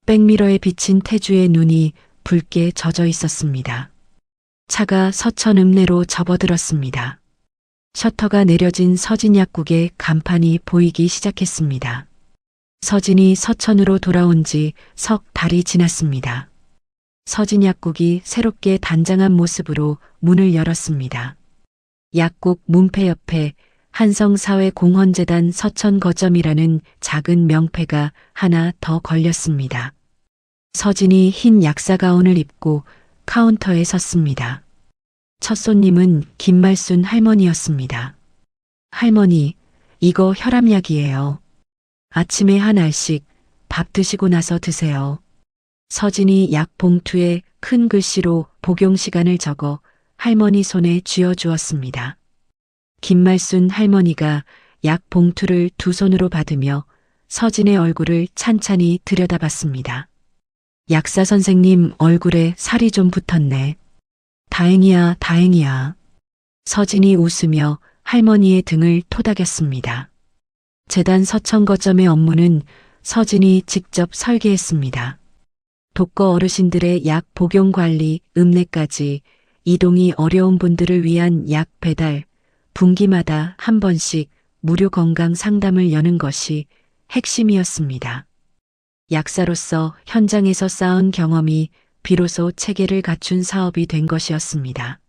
백미러에 비친 태주의 눈이 붉게 젖어 있었습니다. 차가 서천 읍내로 접어들었습니다. 셔터가 내려진 서진 약국의 간판이 보이기 시작했습니다. 서진이 서천으로 돌아온 지 석 달이 지났습니다. 서진 약국이 새롭게 단장한 모습으로 문을 열었습니다. 약국 문패 옆에 한성사회공헌재단 서천거점이라는 작은 명패가 하나 더 걸렸습니다. 서진이 흰 약사 가운을 입고 카운터에 섰습니다. 첫 손님은 김말순 할머니였습니다. 할머니, 이거 혈압약이에요. 아침에 한 알씩 밥 드시고 나서 드세요. 서진이 약 봉투에 큰 글씨로 복용 시간을 적어 할머니 손에 쥐어주었습니다. 김말순 할머니가 약 봉투를 두 손으로 받으며 서진의 얼굴을 찬찬히 들여다봤습니다. 약사 선생님 얼굴에 살이 좀 붙었네. 다행이야, 다행이야. 서진이 웃으며 할머니의 등을 토닥였습니다. 재단 서천거점의 업무는 서진이 직접 설계했습니다. 독거 어르신들의 약 복용 관리, 읍내까지 이동이 어려운 분들을 위한 약 배달, 분기마다 한 번씩 무료 건강 상담을 여는 것이 핵심이었습니다. 약사로서 현장에서 쌓은 경험이 비로소 체계를 갖춘 사업이 된 것이었습니다.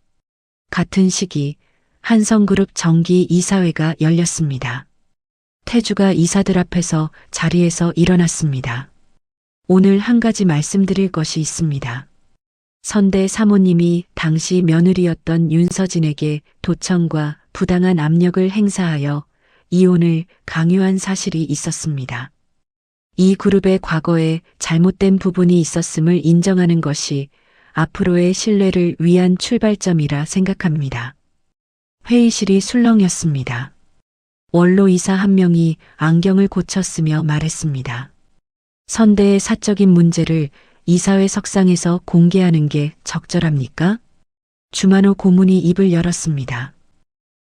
같은 시기 한성그룹 정기 이사회가 열렸습니다. 태주가 이사들 앞에서 자리에서 일어났습니다. 오늘 한 가지 말씀드릴 것이 있습니다. 선대 사모님이 당시 며느리였던 윤서진에게 도청과 부당한 압력을 행사하여 이혼을 강요한 사실이 있었습니다. 이 그룹의 과거에 잘못된 부분이 있었음을 인정하는 것이 앞으로의 신뢰를 위한 출발점이라 생각합니다. 회의실이 술렁였습니다. 원로 이사 한 명이 안경을 고쳤으며 말했습니다. 선대의 사적인 문제를 이사회 석상에서 공개하는 게 적절합니까? 주만호 고문이 입을 열었습니다.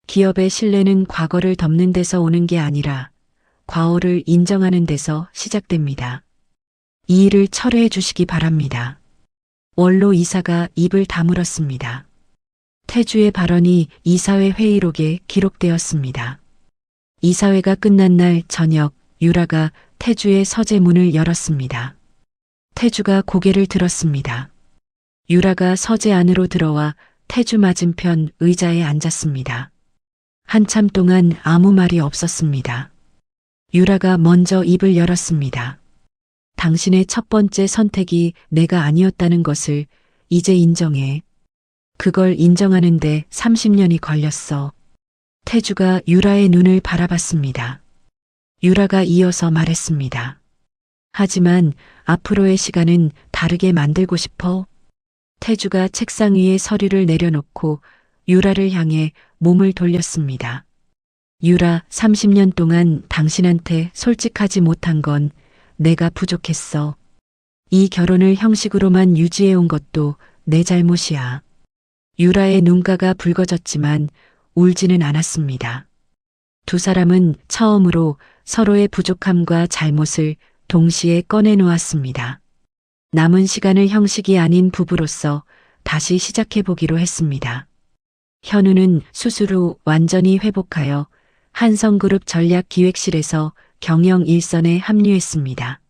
기업의 신뢰는 과거를 덮는 데서 오는 게 아니라 과오를 인정하는 데서 시작됩니다. 이 일을 철회해 주시기 바랍니다. 원로 이사가 입을 다물었습니다. 태주의 발언이 이사회 회의록에 기록되었습니다. 이사회가 끝난 날 저녁 유라가 태주의 서재문을 열었습니다. 태주가 고개를 들었습니다. 유라가 서재 안으로 들어와 태주 맞은편 의자에 앉았습니다. 한참 동안 아무 말이 없었습니다. 유라가 먼저 입을 열었습니다. 당신의 첫 번째 선택이 내가 아니었다는 것을 이제 인정해. 그걸 인정하는데 30년이 걸렸어. 태주가 유라의 눈을 바라봤습니다. 유라가 이어서 말했습니다. 하지만 앞으로의 시간은 다르게 만들고 싶어. 태주가 책상 위에 서류를 내려놓고 유라를 향해 몸을 돌렸습니다. 유라, 30년 동안 당신한테 솔직하지 못한 건 내가 부족했어. 이 결혼을 형식으로만 유지해온 것도 내 잘못이야. 유라의 눈가가 붉어졌지만 울지는 않았습니다. 두 사람은 처음으로 서로의 부족함과 잘못을 동시에 꺼내놓았습니다. 남은 시간을 형식이 아닌 부부로서 다시 시작해보기로 했습니다. 현우는 수술 후 완전히 회복하여 한성그룹 전략기획실에서 경영 일선에 합류했습니다.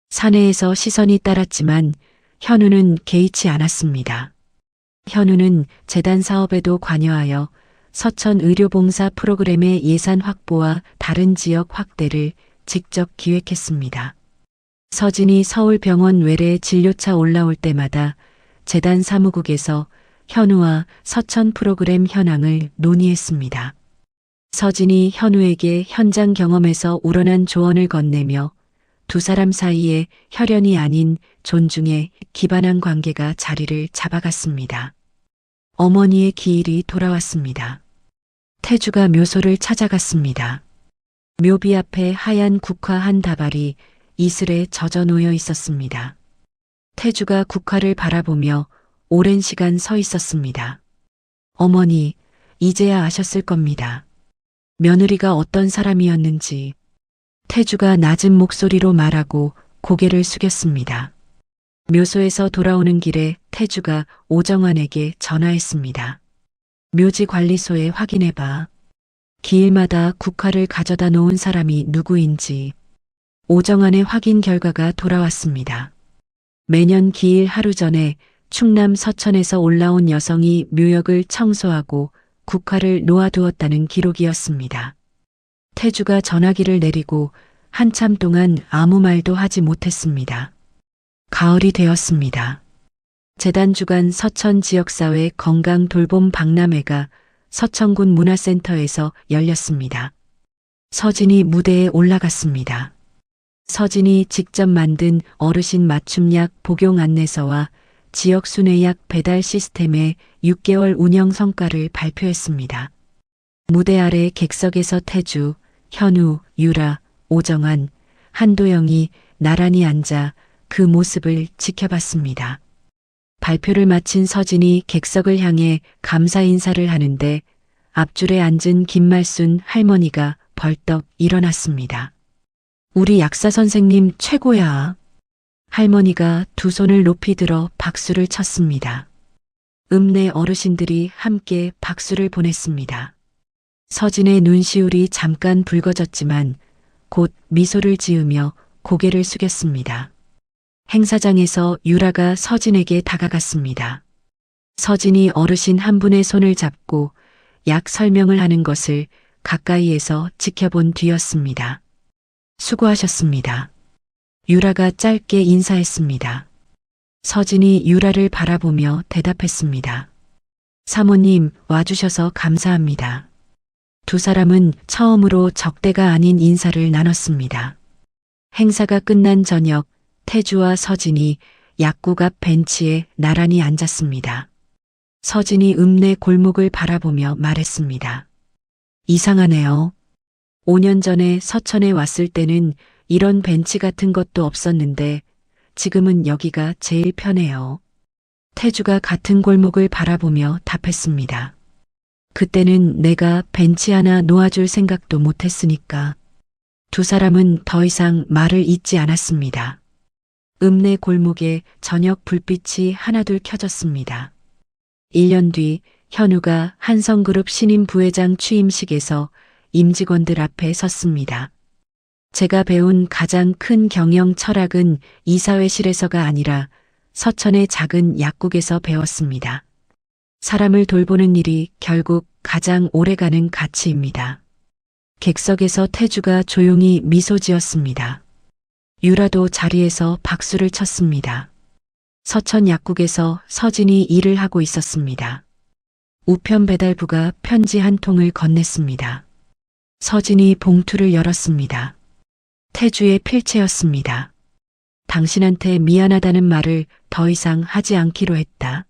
사내에서 시선이 따랐지만 현우는 개의치 않았습니다. 현우는 재단 사업에도 관여하여 서천 의료봉사 프로그램의 예산 확보와 다른 지역 확대를 직접 기획했습니다. 서진이 서울병원 외래 진료차 올라올 때마다 재단 사무국에서 현우와 서천 프로그램 현황을 논의했습니다. 서진이 현우에게 현장 경험에서 우러난 조언을 건네며 두 사람 사이에 혈연이 아닌 존중에 기반한 관계가 자리를 잡아갔습니다. 어머니의 기일이 돌아왔습니다. 태주가 묘소를 찾아갔습니다. 묘비 앞에 하얀 국화 한 다발이 이슬에 젖어 놓여 있었습니다. 태주가 국화를 바라보며 오랜 시간 서 있었습니다. 어머니, 이제야 아셨을 겁니다. 며느리가 어떤 사람이었는지. 태주가 낮은 목소리로 말하고 고개를 숙였습니다. 묘소에서 돌아오는 길에 태주가 오정환에게 전화했습니다. 묘지 관리소에 확인해봐. 기일마다 국화를 가져다 놓은 사람이 누구인지. 오정환의 확인 결과가 돌아왔습니다. 매년 기일 하루 전에 충남 서천에서 올라온 여성이 묘역을 청소하고 국화를 놓아두었다는 기록이었습니다. 태주가 전화기를 내리고 한참 동안 아무 말도 하지 못했습니다. 가을이 되었습니다. 재단 주관 서천 지역사회 건강 돌봄 박람회가 서천군 문화센터에서 열렸습니다. 서진이 무대에 올라갔습니다. 서진이 직접 만든 어르신 맞춤약 복용 안내서와 지역 순회약 배달 시스템의 6개월 운영 성과를 발표했습니다. 무대 아래 객석에서 태주, 현우, 유라, 오정환, 한도영이 나란히 앉아 그 모습을 지켜봤습니다. 발표를 마친 서진이 객석을 향해 감사 인사를 하는데 앞줄에 앉은 김말순 할머니가 벌떡 일어났습니다. 우리 약사 선생님 최고야. 할머니가 두 손을 높이 들어 박수를 쳤습니다. 읍내 어르신들이 함께 박수를 보냈습니다. 서진의 눈시울이 잠깐 붉어졌지만 곧 미소를 지으며 고개를 숙였습니다. 행사장에서 유라가 서진에게 다가갔습니다. 서진이 어르신 한 분의 손을 잡고 약 설명을 하는 것을 가까이에서 지켜본 뒤였습니다. 수고하셨습니다. 유라가 짧게 인사했습니다. 서진이 유라를 바라보며 대답했습니다. 사모님 와주셔서 감사합니다. 두 사람은 처음으로 적대가 아닌 인사를 나눴습니다. 행사가 끝난 저녁 태주와 서진이 약국 앞 벤치에 나란히 앉았습니다. 서진이 읍내 골목을 바라보며 말했습니다. 이상하네요. 5년 전에 서천에 왔을 때는 이런 벤치 같은 것도 없었는데 지금은 여기가 제일 편해요. 태주가 같은 골목을 바라보며 답했습니다. 그때는 내가 벤치 하나 놓아줄 생각도 못했으니까. 두 사람은 더 이상 말을 잇지 않았습니다. 읍내 골목에 저녁 불빛이 하나둘 켜졌습니다. 1년 뒤 현우가 한성그룹 신임 부회장 취임식에서 임직원들 앞에 섰습니다. 제가 배운 가장 큰 경영 철학은 이사회실에서가 아니라 서천의 작은 약국에서 배웠습니다. 사람을 돌보는 일이 결국 가장 오래가는 가치입니다. 객석에서 태주가 조용히 미소 지었습니다. 유라도 자리에서 박수를 쳤습니다. 서천 약국에서 서진이 일을 하고 있었습니다. 우편 배달부가 편지 한 통을 건넸습니다. 서진이 봉투를 열었습니다. 태주의 필체였습니다. 당신한테 미안하다는 말을 더 이상 하지 않기로 했다.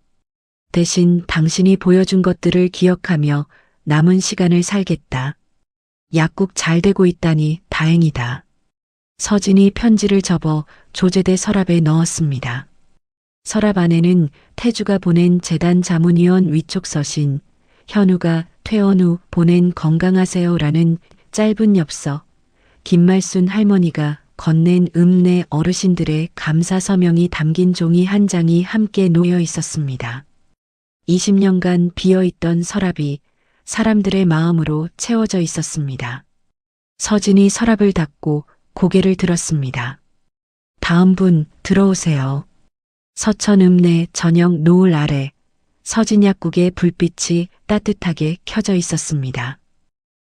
대신 당신이 보여준 것들을 기억하며 남은 시간을 살겠다. 약국 잘 되고 있다니 다행이다. 서진이 편지를 접어 조제대 서랍에 넣었습니다. 서랍 안에는 태주가 보낸 재단 자문위원 위촉 서신, 현우가 퇴원 후 보낸 건강하세요라는 짧은 엽서, 김말순 할머니가 건넨 읍내 어르신들의 감사 서명이 담긴 종이 한 장이 함께 놓여 있었습니다. 20년간 비어있던 서랍이 사람들의 마음으로 채워져 있었습니다. 서진이 서랍을 닫고 고개를 들었습니다. 다음 분 들어오세요. 서천 읍내 저녁 노을 아래 서진 약국의 불빛이 따뜻하게 켜져 있었습니다.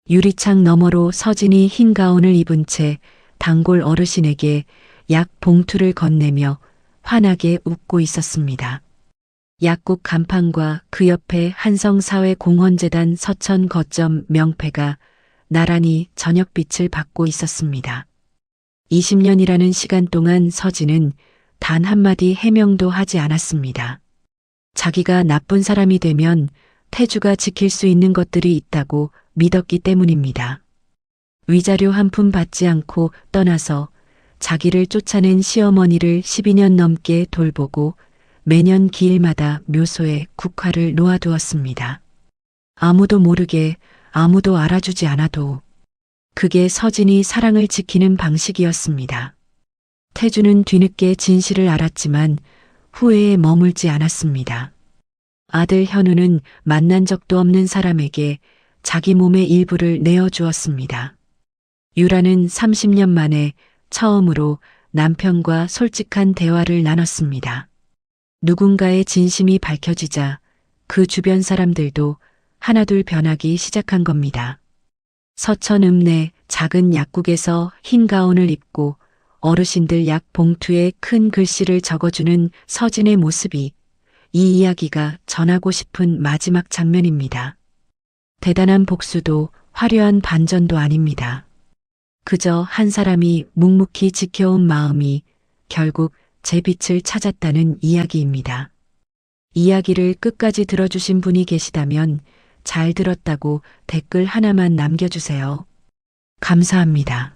유리창 너머로 서진이 흰 가운을 입은 채 단골 어르신에게 약 봉투를 건네며 환하게 웃고 있었습니다. 약국 간판과 그 옆에 한성사회공헌재단 서천 거점 명패가 나란히 저녁빛을 받고 있었습니다. 20년이라는 시간 동안 서진은 단 한마디 해명도 하지 않았습니다. 자기가 나쁜 사람이 되면 태주가 지킬 수 있는 것들이 있다고 믿었기 때문입니다. 위자료 한 푼 받지 않고 떠나서 자기를 쫓아낸 시어머니를 12년 넘게 돌보고 매년 기일마다 묘소에 국화를 놓아두었습니다. 아무도 모르게, 아무도 알아주지 않아도 그게 서진이 사랑을 지키는 방식이었습니다. 태주는 뒤늦게 진실을 알았지만 후회에 머물지 않았습니다. 아들 현우는 만난 적도 없는 사람에게 자기 몸의 일부를 내어주었습니다. 유라는 30년 만에 처음으로 남편과 솔직한 대화를 나눴습니다. 누군가의 진심이 밝혀지자 그 주변 사람들도 하나둘 변하기 시작한 겁니다. 서천 읍내 작은 약국에서 흰 가운을 입고 어르신들 약 봉투에 큰 글씨를 적어주는 서진의 모습이 이 이야기가 전하고 싶은 마지막 장면입니다. 대단한 복수도 화려한 반전도 아닙니다. 그저 한 사람이 묵묵히 지켜온 마음이 결국 제 빛을 찾았다는 이야기입니다. 이야기를 끝까지 들어주신 분이 계시다면 잘 들었다고 댓글 하나만 남겨주세요. 감사합니다.